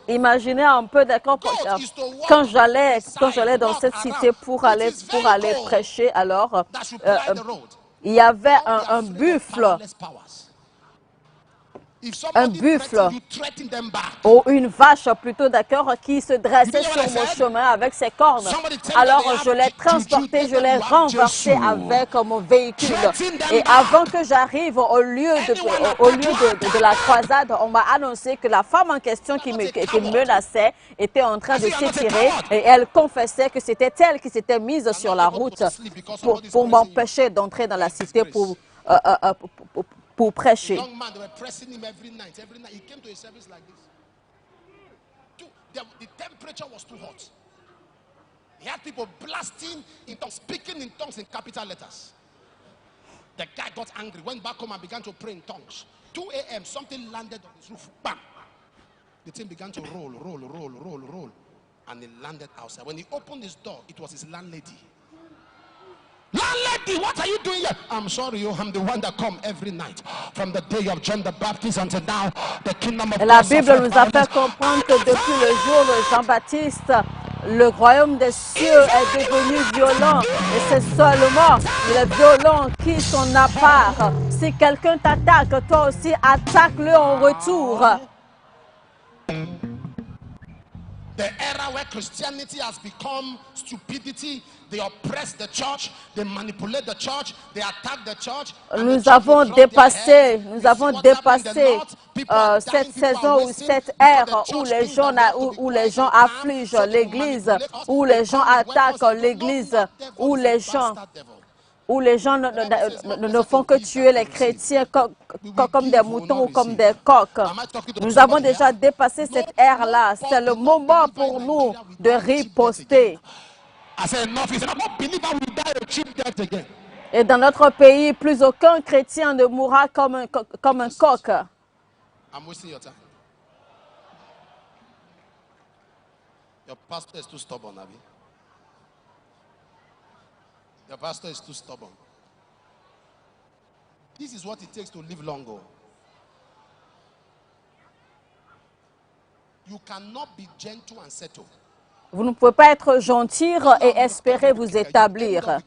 Speaker 1: imaginez un peu, d'accord, quand j'allais dans cette cité pour aller prêcher, alors, il y avait un buffle. Un buffle ou une vache plutôt, d'accord, qui se dressait sur mon chemin avec ses cornes. Alors je l'ai transporté, je l'ai renversé avec mon véhicule. Et avant que j'arrive au lieu de la croisade, on m'a annoncé que la femme en question qui me menaçait était en train de s'étirer et elle confessait que c'était elle qui s'était mise sur la route pour m'empêcher d'entrer dans la cité pour prêcher.
Speaker 2: The temperature was too hot. He had people blasting in tongues, speaking in tongues in capital letters. The guy got angry, went back home and began to pray in tongues. 2 a.m., something landed on his roof. Bam! The thing began to roll. And it landed outside. When he opened his door, it was his landlady. Landlady, what are you doing here? I'm sorry, I'm the one that come every night. From the day of John the Baptist until now, the kingdom of
Speaker 1: Et la
Speaker 2: God
Speaker 1: Bible
Speaker 2: suffered
Speaker 1: nous a fait
Speaker 2: violence.
Speaker 1: comprendre que depuis le jour de Jean-Baptiste, le royaume des cieux est devenu violent. Et c'est seulement les violents qui sont à part. Si quelqu'un t'attaque, toi aussi attaque-le en retour.
Speaker 2: The era where Christianity has become stupidity, they oppress the church, they manipulate the church, they attack the church.
Speaker 1: Nous avons dépassé cette saison ou cette ère où les gens affligent l'Église, où les gens attaquent l'Église, où les gens ne font que tuer les chrétiens comme des moutons ou comme des coqs. Nous avons déjà dépassé cette ère-là. C'est le moment pour nous de riposter. Et dans notre pays, plus aucun chrétien ne mourra comme un coq.
Speaker 2: I'm wasting your time. Your pastor is too stubborn, Abi. Your pastor is too stubborn. This is what it takes to live longer. You cannot be gentle and settle.
Speaker 1: Vous ne pouvez pas être gentil et espérer vous établir.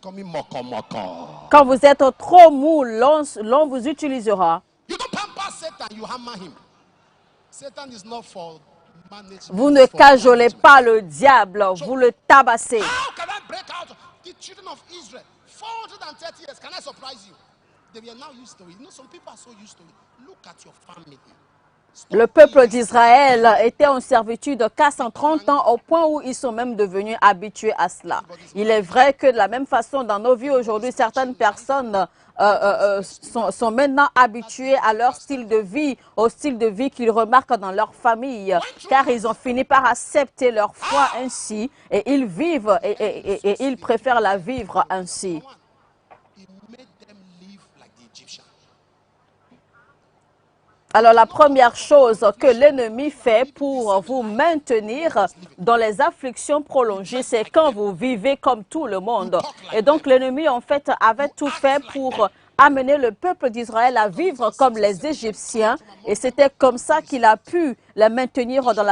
Speaker 1: Quand vous êtes trop mou, l'on vous utilisera.
Speaker 2: You don't pamper Satan, you hammer him. Satan is not for management.
Speaker 1: Vous ne cajolez pas le diable, vous le tabassez.
Speaker 2: How can I break out? The children of Israel, 430 years, can I surprise you? They were now used to it. You know, some people are so used to it. Look at your family.
Speaker 1: Le peuple d'Israël était en servitude de 430 ans au point où ils sont même devenus habitués à cela. Il est vrai que de la même façon, dans nos vies aujourd'hui, certaines personnes sont maintenant habituées à leur style de vie, au style de vie qu'ils remarquent dans leur famille, car ils ont fini par accepter leur foi ainsi et ils vivent et ils préfèrent la vivre ainsi. Alors la première chose que l'ennemi fait pour vous maintenir dans les afflictions prolongées, c'est quand vous vivez comme tout le monde. Et donc l'ennemi en fait avait tout fait pour amener le peuple d'Israël à vivre comme les Égyptiens. Et c'était comme ça qu'il a pu les maintenir dans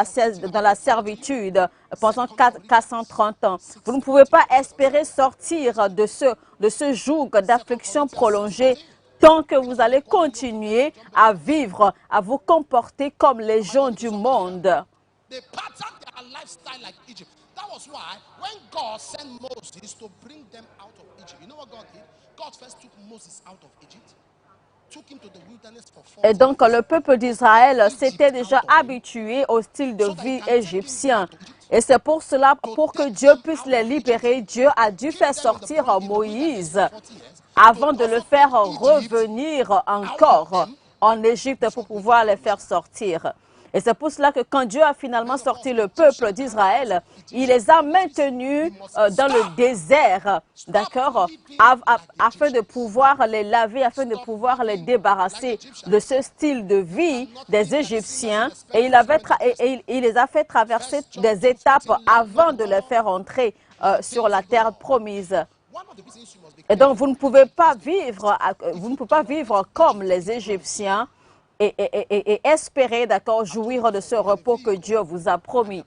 Speaker 1: la servitude pendant 430 ans. Vous ne pouvez pas espérer sortir de ce joug d'affliction prolongée tant que vous allez continuer à vivre, à vous comporter comme les gens du monde.
Speaker 2: They patterned their lifestyle like Egypt. That was why when God sent Moses to bring them out of Egypt, you know what God did? God first took Moses out of Egypt, took him to the wilderness for 40
Speaker 1: Et donc le peuple d'Israël s'était déjà habitué au style de vie égyptien. Et c'est pour cela, pour que Dieu puisse les libérer, Dieu a dû faire sortir Moïse avant de le faire revenir encore en Égypte pour pouvoir les faire sortir. Et c'est pour cela que quand Dieu a finalement sorti le peuple d'Israël, il les a maintenus dans le désert, d'accord, afin de pouvoir les laver, afin de pouvoir les débarrasser de ce style de vie des Égyptiens. Et il les a fait traverser des étapes avant de les faire entrer sur la terre promise. Et donc, vous ne pouvez pas vivre comme les Égyptiens et espérer, d'accord, jouir de ce repos que Dieu vous a promis.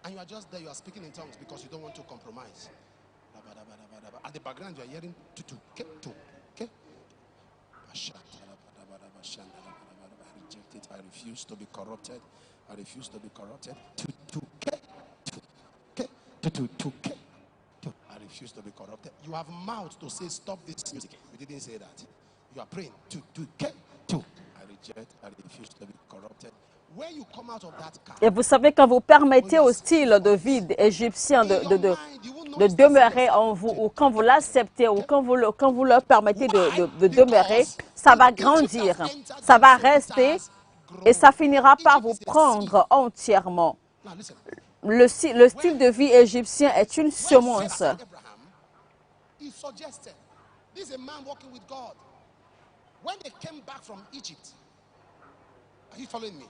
Speaker 2: And you are just there, you are speaking in tongues because you don't want to compromise. At the background, you are hearing I reject it. I refuse to be corrupted. I refuse to be corrupted. I refuse to be corrupted. You have mouth to say stop this music. You didn't say that. You are praying. I reject. I refuse to be corrupted. when you come out of that car,
Speaker 1: Et vous savez, quand vous permettez au style de vie égyptien de demeurer en vous, ou quand vous l'acceptez, ou quand vous leur permettez de demeurer, ça va grandir, ça va rester et ça finira par vous prendre entièrement.
Speaker 2: now listen.
Speaker 1: Le style de vie égyptien est une
Speaker 2: When
Speaker 1: semence.
Speaker 2: Sarah said Abraham, he suggested, this is a man walking with God. When they came back from Egypt, are you following me?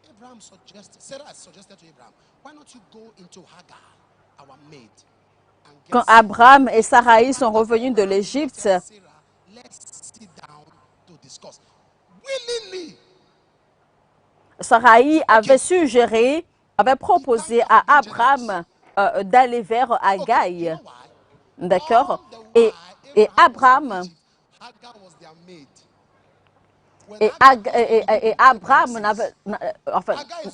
Speaker 2: Abraham suggested, Sarah suggested to Abraham, why not you go into Hagar, our maid, and get
Speaker 1: Quand Abraham et Sarai sont revenus de l'Égypte,
Speaker 2: Sarah, let's sit down to discuss. Willingly.
Speaker 1: Sarai avait proposé à Abraham d'aller vers
Speaker 2: Okay, you
Speaker 1: Hagaï.
Speaker 2: know why?
Speaker 1: D'accord?
Speaker 2: All the
Speaker 1: Et
Speaker 2: while,
Speaker 1: Abraham,
Speaker 2: was in Egypt, Hagar was their maid. When
Speaker 1: et,
Speaker 2: Hagar
Speaker 1: Ag-
Speaker 2: got to
Speaker 1: et Abraham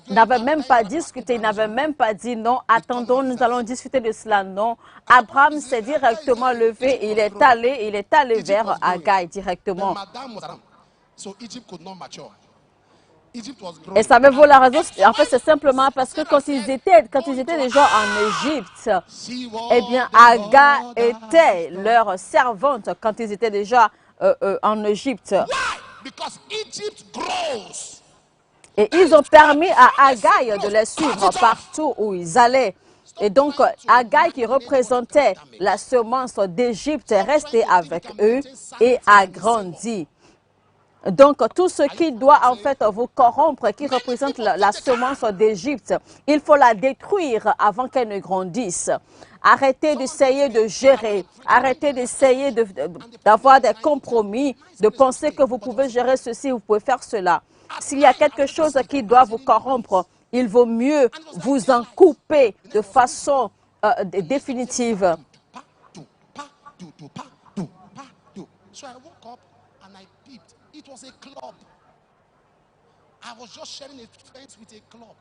Speaker 1: n'avait même pas discuté, il n'avait même pas dit non, attendons, nous allons discuter de cela. Non, Abraham s'est directement levé et il est allé vers Hagaï
Speaker 2: the
Speaker 1: directement.
Speaker 2: madam was around, so Egypt could not mature. Egypt was growing.
Speaker 1: Et savez-vous la raison? En fait, c'est simplement parce que quand ils étaient déjà en Égypte,
Speaker 2: She was
Speaker 1: eh bien,
Speaker 2: the
Speaker 1: Hagar
Speaker 2: Lord that
Speaker 1: était leur servante quand ils étaient déjà en Égypte.
Speaker 2: Why? Because Egypt grows.
Speaker 1: Et ils ont permis à Hagaï de les suivre partout où ils allaient. Et donc, Hagaï, qui représentait la semence d'Égypte, est resté avec eux et a grandi. Donc, tout ce qui doit en fait vous corrompre, qui représente la semence d'Égypte, il faut la détruire avant qu'elle ne grandisse. Arrêtez d'essayer de gérer, arrêtez d'essayer d'avoir des compromis, de penser que vous pouvez gérer ceci, vous pouvez faire cela. S'il y a quelque chose qui doit vous corrompre, il vaut mieux vous en couper de façon définitive.
Speaker 2: So I woke up and I peeped. It was a club. I was just sharing a fence with a club.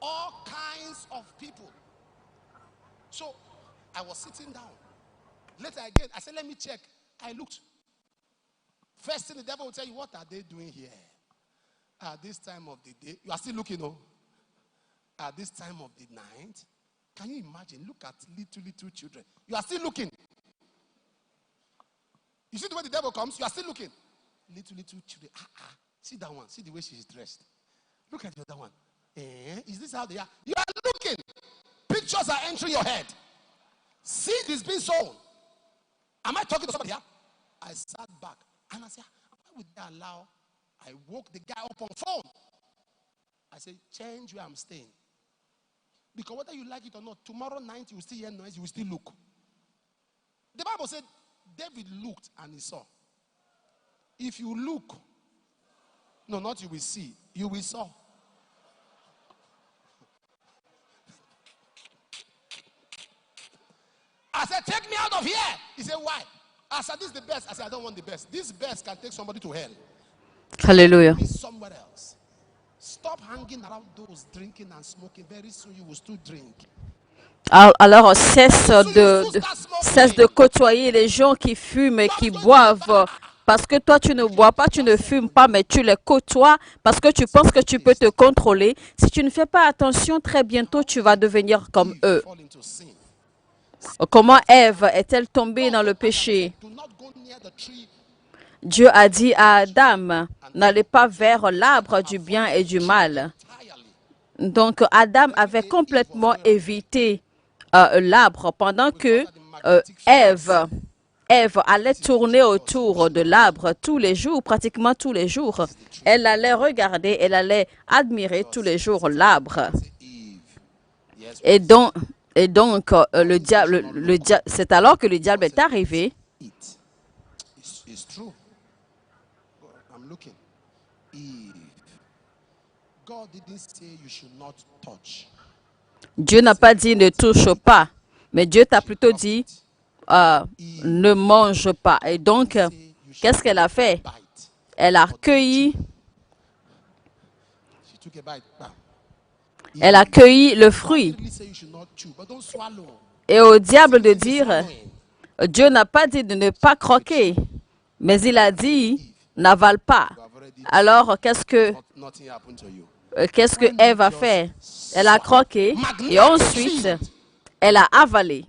Speaker 2: All kinds of people. So I was sitting down. Later again, I said, let me check. I looked. First thing the devil will tell you, what are they doing here? At this time of the day. You are still looking, oh? At this time of the night. Can you imagine? Look at little children. You are still looking. You see the way the devil comes? You are still looking. Little children. See that one. See the way she's dressed. Look at the other one. Is this how they are? You are looking. Pictures are entering your head. Seed is being sown. Am I talking to somebody here? I sat back and I said, why would they allow? I woke the guy up on the phone. I said, change where I'm staying. Because whether you like it or not, tomorrow night you will still hear noise, you will still look. The Bible said, David looked and he saw. If you look, no, not you will see, you will saw. I said, take me out of here. He said, why? I said, this is the best. I said, I don't want the best. This best can take somebody to hell.
Speaker 1: Hallelujah.
Speaker 2: Be somewhere else. Stop hanging around those drinking and smoking. Very soon you will still drink.
Speaker 1: Alors, cesse de côtoyer les gens qui fument et qui boivent. Parce que toi, tu ne bois pas, tu ne fumes pas, mais tu les côtoies parce que tu penses que tu peux te contrôler. Si tu ne fais pas attention, très bientôt, tu vas devenir comme eux.
Speaker 2: Fall into sin.
Speaker 1: Comment Ève est-elle tombée dans le péché?
Speaker 2: Do not go near the tree.
Speaker 1: Dieu a dit à Adam, n'allez pas vers l'arbre du bien et du mal.
Speaker 2: Entirely.
Speaker 1: Donc, Adam avait complètement évité l'arbre pendant que Ève allait tourner autour de l'arbre tous les jours, pratiquement tous les jours. Elle allait regarder, elle allait admirer tous les jours l'arbre.
Speaker 2: Eve. Yes.
Speaker 1: Et donc c'est alors que le diable est arrivé.
Speaker 2: Eat. It's true. I'm looking. Eve. God didn't say you should not touch.
Speaker 1: Dieu n'a pas dit ne touche pas, mais Dieu t'a plutôt dit ne mange pas. Et donc, qu'est-ce qu'elle a fait?
Speaker 2: Bite.
Speaker 1: Elle a cueilli,
Speaker 2: She took a bite. Bam.
Speaker 1: elle a cueilli le fruit.
Speaker 2: Didn't say you should not chew, but don't swallow.
Speaker 1: Et au diable de dire, Dieu n'a pas dit de ne pas croquer, mais il a dit n'avale pas.
Speaker 2: You have already
Speaker 1: Alors,
Speaker 2: Nothing happened to you.
Speaker 1: qu'est-ce que Ève a fait? Elle a croqué et ensuite, elle a avalé.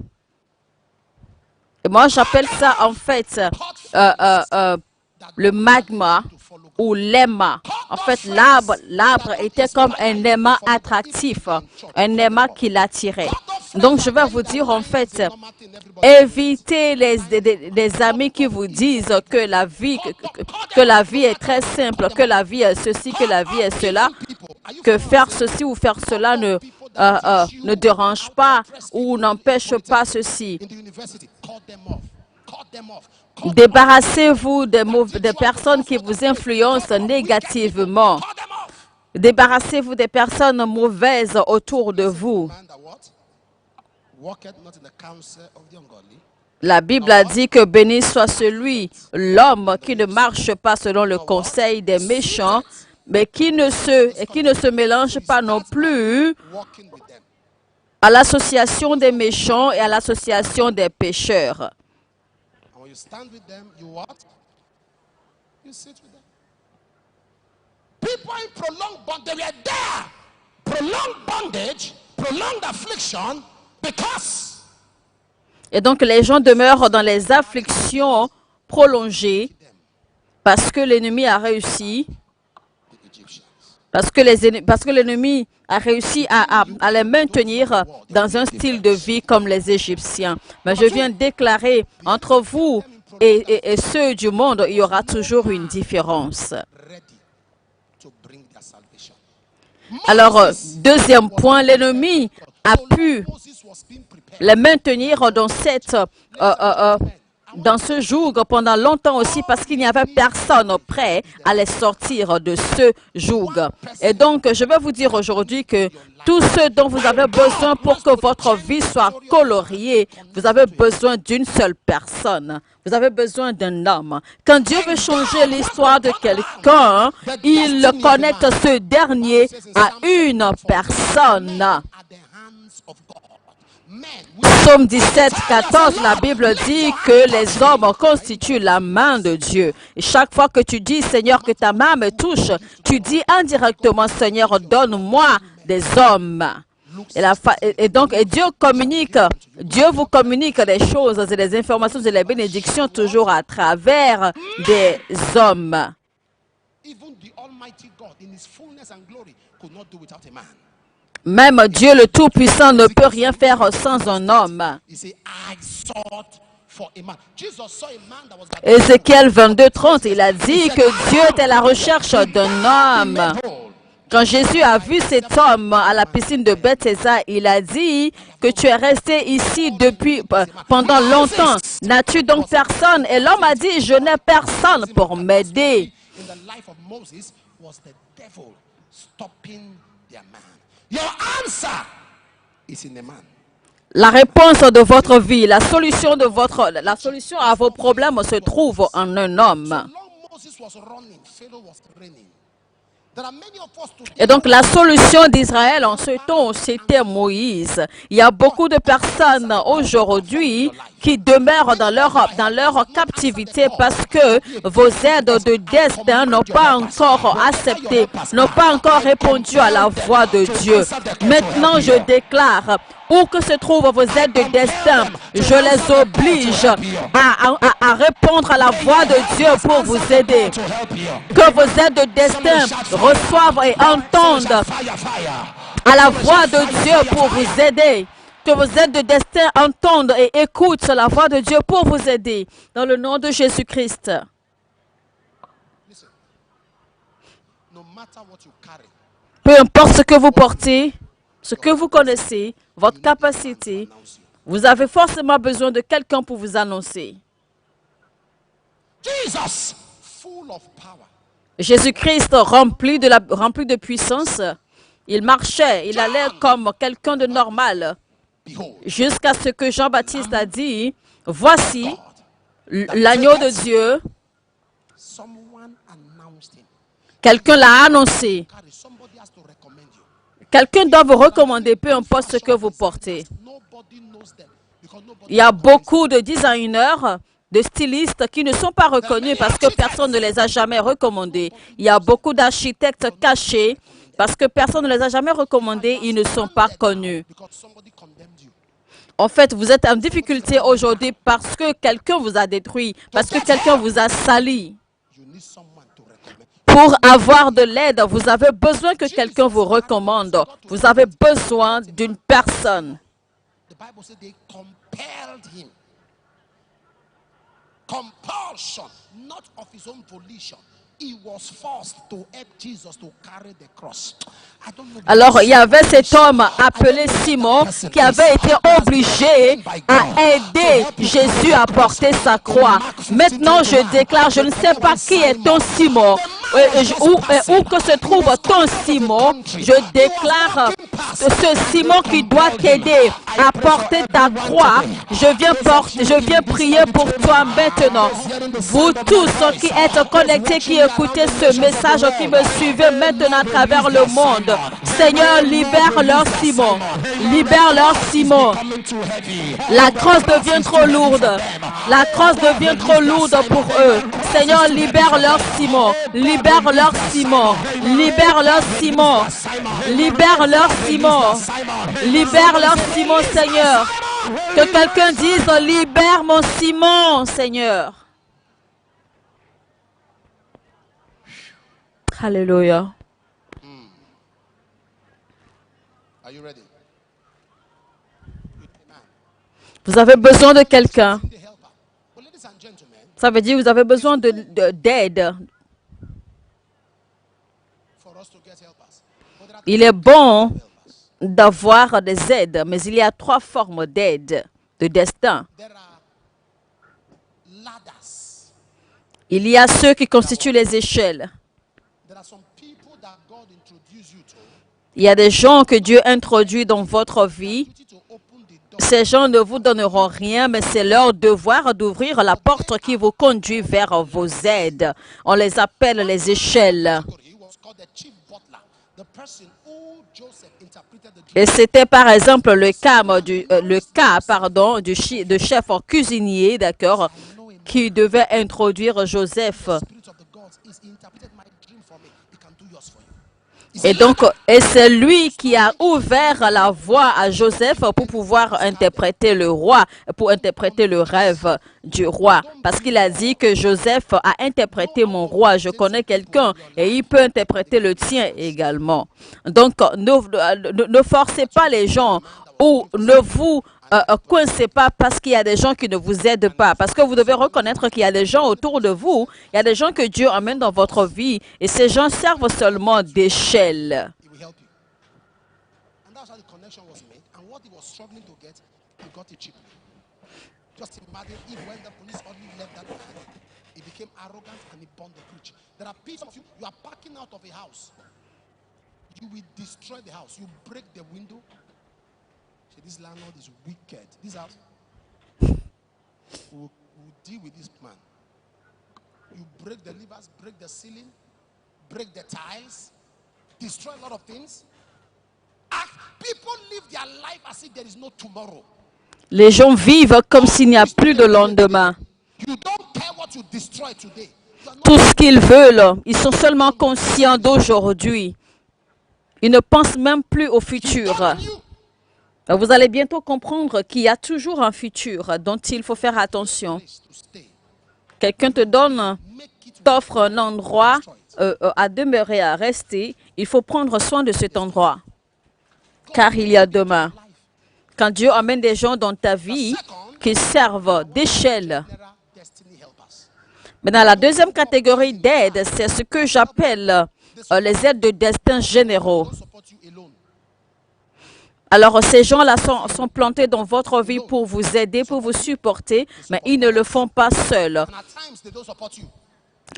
Speaker 1: Et moi, j'appelle ça en fait le magma ou l'aima. En fait, l'arbre était comme un aimant attractif, un aimant qui l'attirait. Donc, je vais vous dire en fait, évitez les amis qui vous disent que la vie est très simple, que la vie est ceci, que la vie est cela, que faire ceci ou faire cela ne dérange pas ou n'empêche pas ceci. Débarrassez-vous des personnes qui vous influencent négativement. Débarrassez-vous des personnes mauvaises autour de vous. La Bible a dit que béni soit l'homme qui ne marche pas selon le conseil des méchants, mais qui ne se mélange pas non plus à l'association des méchants et à l'association des pécheurs.
Speaker 2: You stand with them, you what? You sit with them. People in prolonged bondage, they were there. Prolonged bondage, prolonged affliction, because.
Speaker 1: Et donc les gens demeurent dans les afflictions prolongées parce que l'ennemi a réussi, parce que l'ennemi a réussi à les maintenir dans un style de vie comme les Égyptiens. Mais je viens déclarer, entre vous et ceux du monde, il y aura toujours une différence. Alors, deuxième point, l'ennemi a pu les maintenir dans ce joug pendant longtemps aussi parce qu'il n'y avait personne prêt à les sortir de ce joug. Et donc, je vais vous dire aujourd'hui que tout ce dont vous avez besoin pour que votre vie soit coloriée, vous avez besoin d'une seule personne. Vous avez besoin d'un homme. Quand Dieu veut changer l'histoire de quelqu'un, il connecte ce dernier à une personne. Psaume 17, 14, la Bible dit que les hommes constituent la main de Dieu. Et chaque fois que tu dis, Seigneur, que ta main me touche, tu dis indirectement, Seigneur, donne-moi des hommes. Et donc, Dieu vous communique des choses et des informations et des bénédictions toujours à travers des hommes. Même Dieu le Tout-Puissant ne peut rien faire sans un homme. Ézéchiel 22, 30, il a dit que Dieu était à la recherche d'un homme. Quand Jésus a vu cet homme à la piscine de Bethesda, il a dit que tu es resté ici pendant longtemps. N'as-tu donc personne? Et l'homme a dit, je n'ai personne pour m'aider. La réponse de votre vie, la solution à vos problèmes se trouve en un homme. Et donc la solution d'Israël en ce temps, c'était Moïse. Il y a beaucoup de personnes aujourd'hui qui demeurent dans leur captivité parce que vos aides de destin n'ont pas encore accepté, n'ont pas encore répondu à la voix de Dieu. Maintenant, je déclare, où que se trouvent vos aides de destin, je les oblige à répondre à la voix de Dieu pour vous aider. Que vos aides de destin reçoivent et entendent à la voix de Dieu pour vous aider. Que vos aides de destin entendent et écoutent la voix de Dieu pour vous aider. Dans le nom de Jésus-Christ. Peu importe ce que vous portez, ce que vous connaissez, votre capacité, vous avez forcément besoin de quelqu'un pour vous annoncer. Jésus-Christ rempli de puissance, il marchait, il allait comme quelqu'un de normal, jusqu'à ce que Jean-Baptiste a dit, voici l'agneau de Dieu. Quelqu'un l'a annoncé. Quelqu'un doit vous recommander, peu importe ce que vous portez. Il y a beaucoup de designers, de stylistes qui ne sont pas reconnus parce que personne ne les a jamais recommandés. Il y a beaucoup d'architectes cachés parce que personne ne les a jamais recommandés, ils ne sont pas connus. En fait, vous êtes en difficulté aujourd'hui parce que quelqu'un vous a détruit, parce que quelqu'un vous a sali. Pour avoir de l'aide, vous avez besoin que quelqu'un vous recommande. Vous avez besoin d'une personne.
Speaker 2: The Bible said they compelled him. Compulsion, not of his own volition. He was forced to help Jesus to carry the cross. I don't know.
Speaker 1: Alors, il y avait cet homme appelé Simon qui avait été obligé à aider Jésus à porter sa croix. Maintenant, je déclare, je ne sais pas qui est ton Simon, où que se trouve ton Simon. Je déclare ce Simon qui doit t'aider à porter ta croix. Je viens prier pour toi maintenant. Vous tous qui êtes connectés, qui écoutez ce message, qui me suivez maintenant à travers le monde. Seigneur, libère leur Simon. Libère leur Simon. La crosse devient trop lourde. La crosse devient trop lourde pour eux. Seigneur, libère leur Simon. Libère leur Simon. Libère leur Simon. Libère leur Simon. Libère leur Simon, Seigneur. Que quelqu'un dise, libère mon Simon, Seigneur. Alléluia.
Speaker 2: Are you ready?
Speaker 1: Vous avez besoin de quelqu'un.
Speaker 2: The helper. But ladies and gentlemen,
Speaker 1: Ça veut dire que vous avez besoin d'aide.
Speaker 2: for us to get helpers. But there are
Speaker 1: Il est bon d'avoir des aides, mais il y a trois formes d'aide, de destin.
Speaker 2: there are ladders.
Speaker 1: Il y a ceux qui constituent les échelles.
Speaker 2: There are some people that God introduced you to.
Speaker 1: Il y a des gens que Dieu introduit dans votre vie.
Speaker 2: Put you to open the door.
Speaker 1: Ces gens ne vous donneront rien, mais c'est leur devoir d'ouvrir la porte qui vous conduit vers vos aides. On les appelle les échelles.
Speaker 2: He was called the chief butler, the person who Joseph interpreted the dream.
Speaker 1: Et c'était par exemple le cas de chef cuisinier, d'accord, qui devait introduire Joseph.
Speaker 2: Spirit of the gods is he interpreted my dream for me. He can do yours for you.
Speaker 1: Et c'est lui qui a ouvert la voie à Joseph pour pouvoir interpréter pour interpréter le rêve du roi. Parce qu'il a dit que Joseph a interprété mon roi. Je connais quelqu'un et il peut interpréter le tien également. Donc, ne forcez pas les gens ou ne vous coincez pas parce qu'il y a des gens qui ne vous aident pas. Parce que vous devez reconnaître qu'il y a des gens autour de vous, il y a des gens que Dieu amène dans votre vie et ces gens servent seulement d'échelle.
Speaker 2: He will help you. And that's how the connection was made. And what he was struggling to get, he got it cheaply. Just imagine if when the police only left that man, he became arrogant and he burned the preach. There are people of you, you are backing out of a house. You will destroy the house. You break the window. Say, this landlord is wicked. This house, we'll deal with this man. You break the levers, break the ceiling, break the tiles, destroy a lot of things. People live their life as if there is no tomorrow.
Speaker 1: Les gens vivent comme s'il n'y a plus de lendemain.
Speaker 2: You don't care what you destroy today. You are not
Speaker 1: Tout ce qu'ils veulent, ils sont seulement conscients d'aujourd'hui. Ils ne pensent même plus au futur.
Speaker 2: you.
Speaker 1: Vous allez bientôt comprendre qu'il y a toujours un futur dont il faut faire attention.
Speaker 2: Place to stay.
Speaker 1: Quelqu'un te donne,
Speaker 2: Make it
Speaker 1: t'offre un endroit à demeurer, à rester. Il faut prendre soin de cet endroit, car il y a demain. Quand Dieu amène des gens dans ta vie qui servent d'échelle.
Speaker 2: there are destiny helpers.
Speaker 1: Maintenant, la deuxième catégorie d'aide, c'est ce que j'appelle les aides de destin généraux.
Speaker 2: Don't support you alone.
Speaker 1: Alors, ces gens-là sont plantés dans votre vie pour vous aider, pour vous supporter, mais ils ne le font pas seuls.
Speaker 2: And at times they don't support you.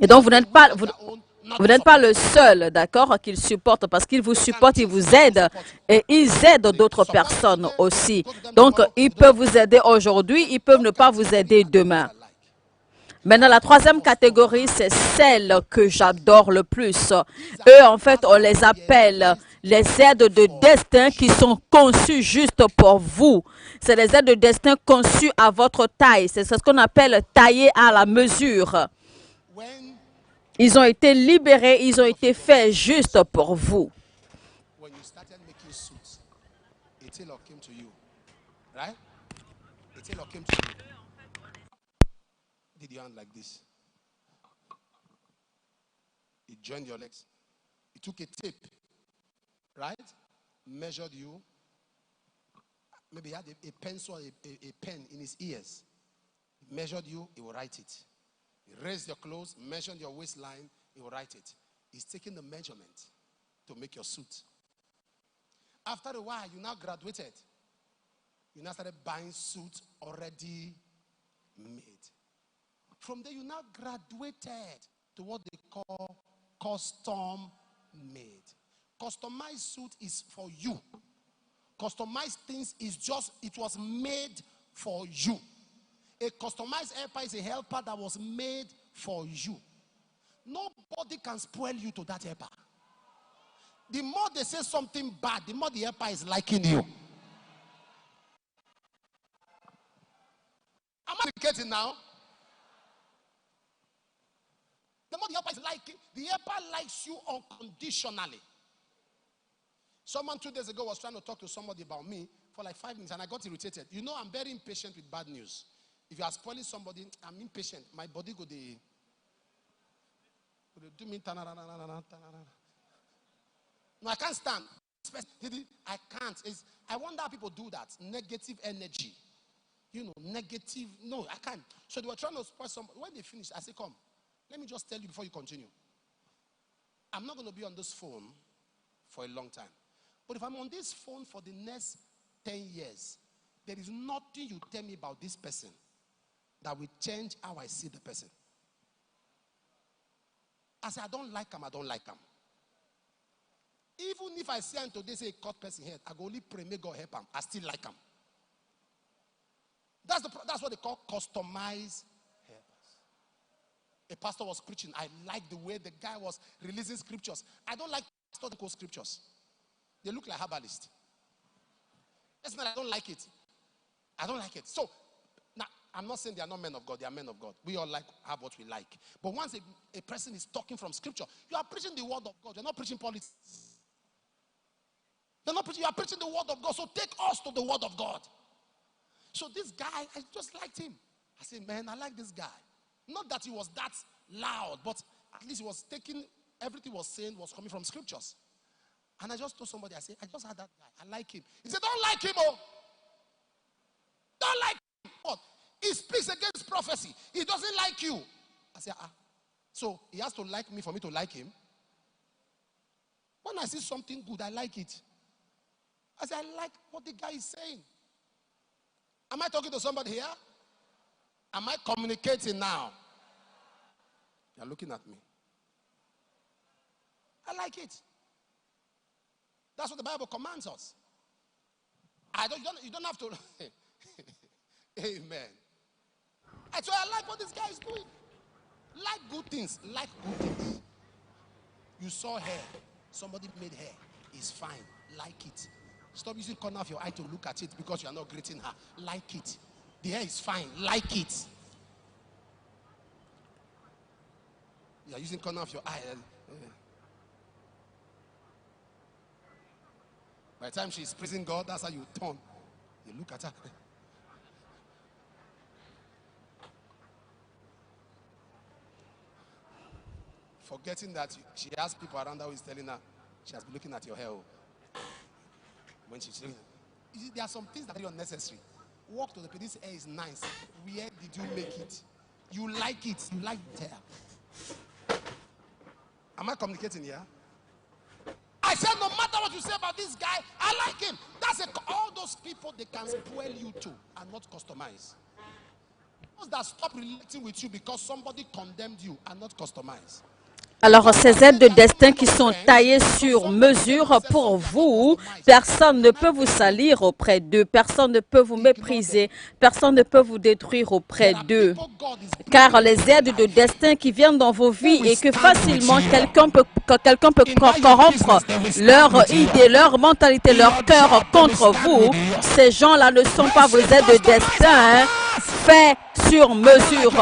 Speaker 1: Et donc, vous n'êtes pas,
Speaker 2: Their own, not
Speaker 1: vous n'êtes pas le seul, d'accord, qu'ils supportent, parce qu'ils vous supportent, ils vous aident, et ils aident d'autres personnes aussi. Donc, ils peuvent vous aider aujourd'hui, ils peuvent ne pas vous aider demain. Maintenant, la troisième catégorie, c'est celle que j'adore le plus. Eux, en fait, on les appelle les aides de destin qui sont conçues juste pour vous. C'est les aides de destin conçues à votre taille. C'est ce qu'on appelle tailler à la mesure.
Speaker 2: When
Speaker 1: Ils ont été libérés, ils ont été faits juste pour vous.
Speaker 2: you started making suits, a tailor came to you, right? A tailor came to you. Did your hand like this? He joined your legs. He took a tape, right? Measured you. Maybe he had a pencil, a pen in his ears. He measured you, he will write it. He raised your clothes, measured your waistline, he will write it. He's taking the measurement to make your suit. After a while, you now graduated. You now started buying suits already made. From there, you now graduated to what they call custom made. Customized suit is for you. Customized things is just, it was made for you. A customized helper is a helper that was made for you. Nobody can spoil you to that helper. The more they say something bad, the more the helper is liking you. Am I getting now? The more the helper is liking, the helper likes you unconditionally. Someone 2 days ago was trying to talk to somebody about me for like 5 minutes and I got irritated. You know, I'm very impatient with bad news. If you are spoiling somebody, I'm impatient. My body go dey do me. No, I can't stand. I can't. I wonder how people do that. Negative energy. You know, negative. No, I can't. So they were trying to spoil somebody. When they finished, I said, come. Let me just tell you before you continue. I'm not going to be on this phone for a long time. But if I'm on this phone for the next 10 years, there is nothing you tell me about this person that will change how I see the person. I say, I don't like him, I don't like him. Even if I see him today, say, cut person head, I go only pray, may God help him. I still like him. That's what they call customized helpers. A pastor was preaching. I like the way the guy was releasing scriptures. I don't like pastors that quote scriptures. They look like herbalists. That's not, I don't like it. I don't like it. So, now, I'm not saying they are not men of God. They are men of God. We all have what we like. But once a person is talking from scripture, you are preaching the word of God. You're not preaching politics. You're not preaching, you are preaching the word of God. So take us to the word of God. So this guy, I just liked him. I said, man, I like this guy. Not that he was that loud, but at least he was taking, everything he was saying was coming from scriptures. And I just told somebody, I said, I just had that guy. I like him. He said, don't like him, oh. Don't like him. What? He speaks against prophecy. He doesn't like you. I said, so he has to like me for me to like him? When I see something good, I like it. I said, I like what the guy is saying. Am I talking to somebody here? Am I communicating now? You're looking at me. I like it. That's what the Bible commands us. You don't have to. Amen. And so I like what this guy is doing. Like good things. Like good things. You saw hair. Somebody made hair. It's fine. Like it. Stop using corner of your eye to look at it because you are not greeting her. Like it. The hair is fine. Like it. You are using corner of your eye. By the time she's praising God, that's how you turn. You look at her. Forgetting that she has people around her who is telling her she has been looking at your hair. When she's looking, you see, there are some things that are unnecessary. Walk to the place. This hair is nice. Where did you make it? You like it. You like the hair. Am I communicating here? I said, no matter what you say about this guy, I like him. All those people they can spoil you to are not customized. Those that stop relating with you because somebody condemned you are not customized.
Speaker 1: Alors, ces aides de destin qui sont taillées sur mesure pour vous, personne ne peut vous salir auprès d'eux, personne ne peut vous mépriser, personne ne peut vous détruire auprès d'eux. Car les aides de destin qui viennent dans vos vies et que facilement quelqu'un peut corrompre leur idée, leur mentalité, leur cœur contre vous, ces gens-là ne sont pas vos aides de destin, faits sur mesure.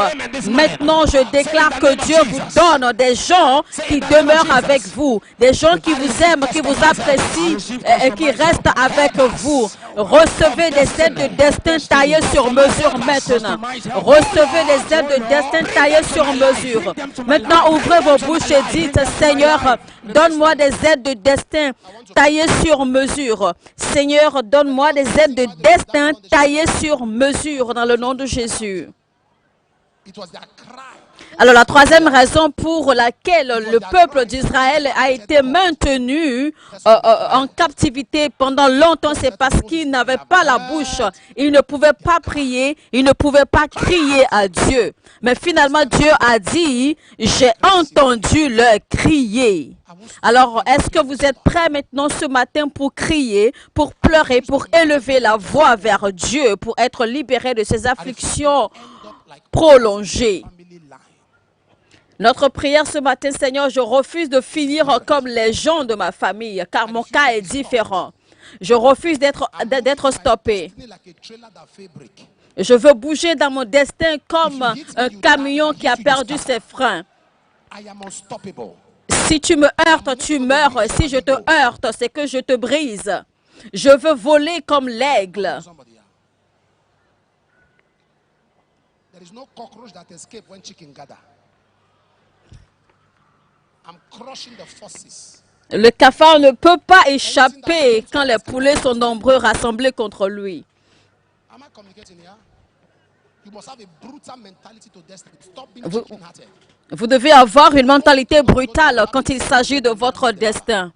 Speaker 1: Maintenant, je déclare que Dieu vous donne des gens qui demeurent avec vous, des gens qui vous aiment, qui vous apprécient et qui restent avec vous. Recevez des aides de destin taillées sur mesure maintenant. Recevez des aides de destin taillées sur mesure. Maintenant, ouvrez vos bouches et dites, Seigneur, donne-moi des aides de destin taillées sur mesure. Seigneur, donne-moi des aides de destin taillées sur mesure dans le nom de Jésus. Alors la troisième raison pour laquelle le peuple d'Israël a été maintenu en captivité pendant longtemps, c'est parce qu'il n'avait pas la bouche. Il ne pouvait pas prier, il ne pouvait pas crier à Dieu. Mais finalement, Dieu a dit, j'ai entendu leur crier. Alors, est-ce que vous êtes prêts maintenant ce matin pour crier, pour pleurer, pour élever la voix vers Dieu, pour être libéré de ces afflictions prolongées? Notre prière ce matin, Seigneur, je refuse de finir comme les gens de ma famille, car mon cas est différent. Je refuse d'être stoppé. Je veux bouger dans mon destin comme un camion qui a perdu ses freins. Si tu me heurtes, tu meurs. Si je te heurte, c'est que je te brise. Je veux voler comme l'aigle. Le cafard ne peut pas échapper quand les poulets sont nombreux rassemblés contre lui. Vous devez avoir une mentalité brutale quand il s'agit de votre destin.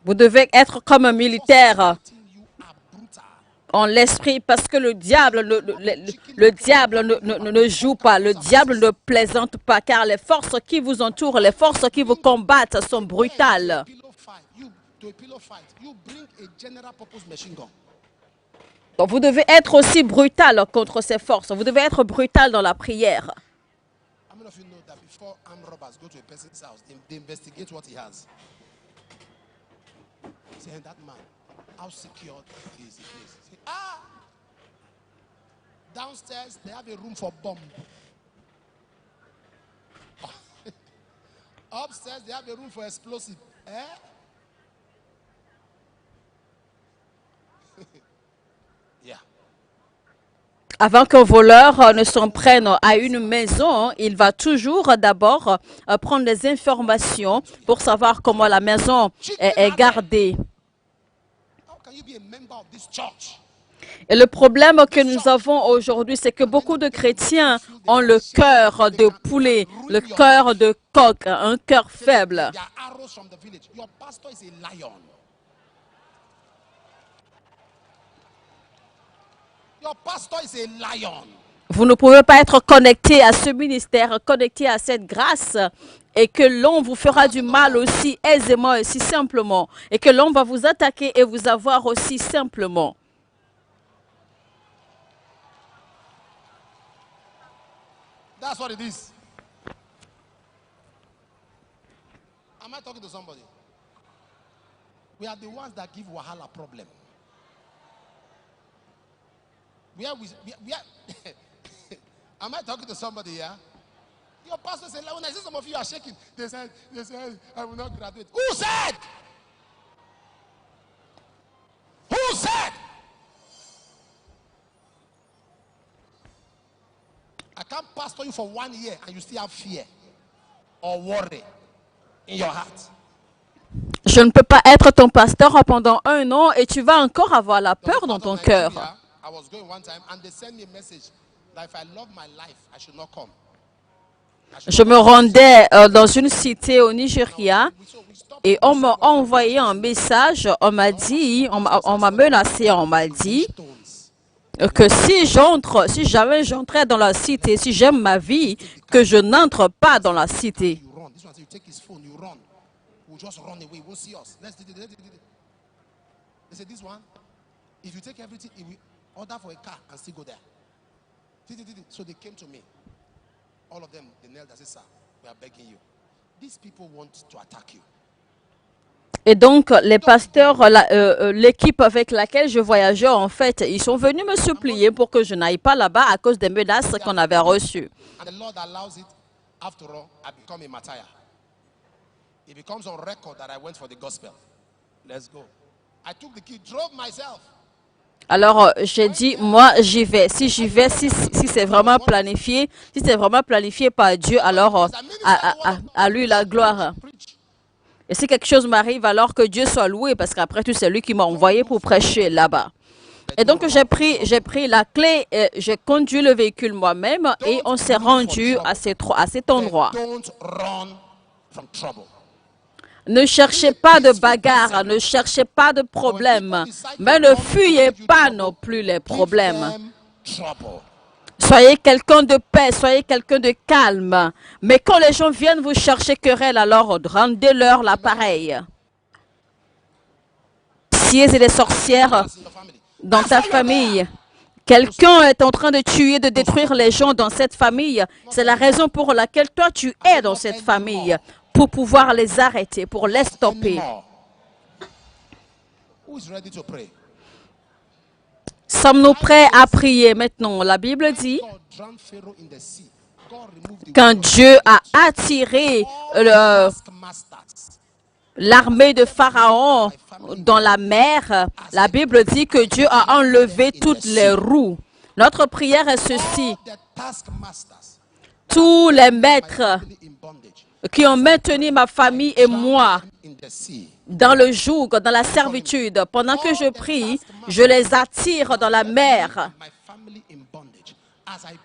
Speaker 1: Vous devez être comme un militaire en l'esprit parce que le diable ne joue pas, le diable ne plaisante pas car les forces qui vous entourent, les forces qui vous combattent sont brutales. Donc, vous devez être aussi brutal contre ces forces, vous devez être brutal dans la prière.
Speaker 2: How secure is the place? Say, ah! Downstairs, they have a room for bomb. Upstairs, they have a room for explosive. Eh? Yeah.
Speaker 1: Avant qu'un voleur ne s'en prenne à une maison, il va toujours d'abord prendre des informations pour savoir comment la maison est gardée. Et le problème que nous avons aujourd'hui, c'est que beaucoup de chrétiens ont le cœur de poulet, le cœur de coq, un cœur faible. Vous ne pouvez pas être connecté à ce ministère, connecté à cette grâce et que l'on vous fera du mal aussi aisément et si simplement et que l'on va vous attaquer et vous avoir aussi simplement.
Speaker 2: That's what it is. Am I talking to somebody? We are the ones that give Wahala problem. We are am I talking to somebody here? Your pastor said, when I see some of you are shaking, they said, I will not graduate. Who said? Who said? I can't pastor you for 1 year and you still have fear or worry in your heart.
Speaker 1: Je ne peux pas être ton pasteur pendant 1 an et tu vas encore avoir la peur dans ton cœur.
Speaker 2: I was going one time and they sent me a message that if I love my life, I should not come.
Speaker 1: Je me rendais dans une cité au Nigeria et on m'a envoyé un message. On m'a dit, on m'a menacé, on m'a dit que si jamais j'entrais dans la cité, si j'aime ma vie, que je n'entre pas dans la cité.
Speaker 2: You run. This one say you take his phone, you run. We'll just run away. Won't see us. Let's do it. They say this one. If you take everything, he will order for a car and still go there. So they came to me. All of them, they knelt and said, "Sir, we are begging you. These people want to attack you."
Speaker 1: Et donc, les pasteurs, l'équipe avec laquelle je voyageais, en fait, ils sont venus me supplier pour que je n'aille pas là-bas à cause des menaces qu'on avait reçues.
Speaker 2: And the Lord allows it. After all, I become a martyr. It becomes on record that I went for the gospel. Let's go. I took the key, drove myself.
Speaker 1: Alors, j'ai dit, moi, j'y vais. Si j'y vais, si c'est vraiment planifié, si c'est vraiment planifié par Dieu, alors à lui la gloire. Et si quelque chose m'arrive, alors que Dieu soit loué, parce qu'après tout, c'est lui qui m'a envoyé pour prêcher là-bas. Et donc, j'ai pris la clé, j'ai conduit le véhicule moi-même et on s'est rendu à cet endroit.
Speaker 2: Don't run from trouble.
Speaker 1: Ne cherchez pas de bagarre, ne cherchez pas de problème, mais ne fuyez pas non plus les problèmes.
Speaker 2: Trouble.
Speaker 1: Soyez quelqu'un de paix, soyez quelqu'un de calme. Mais quand les gens viennent vous chercher querelle, alors rendez-leur l'appareil. Sorciers et les sorcières
Speaker 2: In your family.
Speaker 1: dans ta famille. Quelqu'un est en train de tuer, de détruire les gens dans cette famille. C'est la raison pour laquelle toi tu es dans cette famille. Pour pouvoir les arrêter, pour les stopper.
Speaker 2: Anymore. Who is ready to pray?
Speaker 1: Sommes-nous prêts à prier maintenant? La Bible dit,
Speaker 2: God drowned Pharaoh in the sea. God removed the
Speaker 1: quand Dieu a attiré
Speaker 2: taskmasters.
Speaker 1: l'armée de Pharaon dans la mer, la Bible dit que Dieu a enlevé toutes les roues. Notre prière est ceci.
Speaker 2: All the taskmasters
Speaker 1: Tous les maîtres
Speaker 2: in bondage
Speaker 1: qui ont maintenu ma famille et moi
Speaker 2: in the sea.
Speaker 1: dans le joug, dans la servitude, pendant que je prie, je les attire dans la mer.
Speaker 2: My family in bondage. As I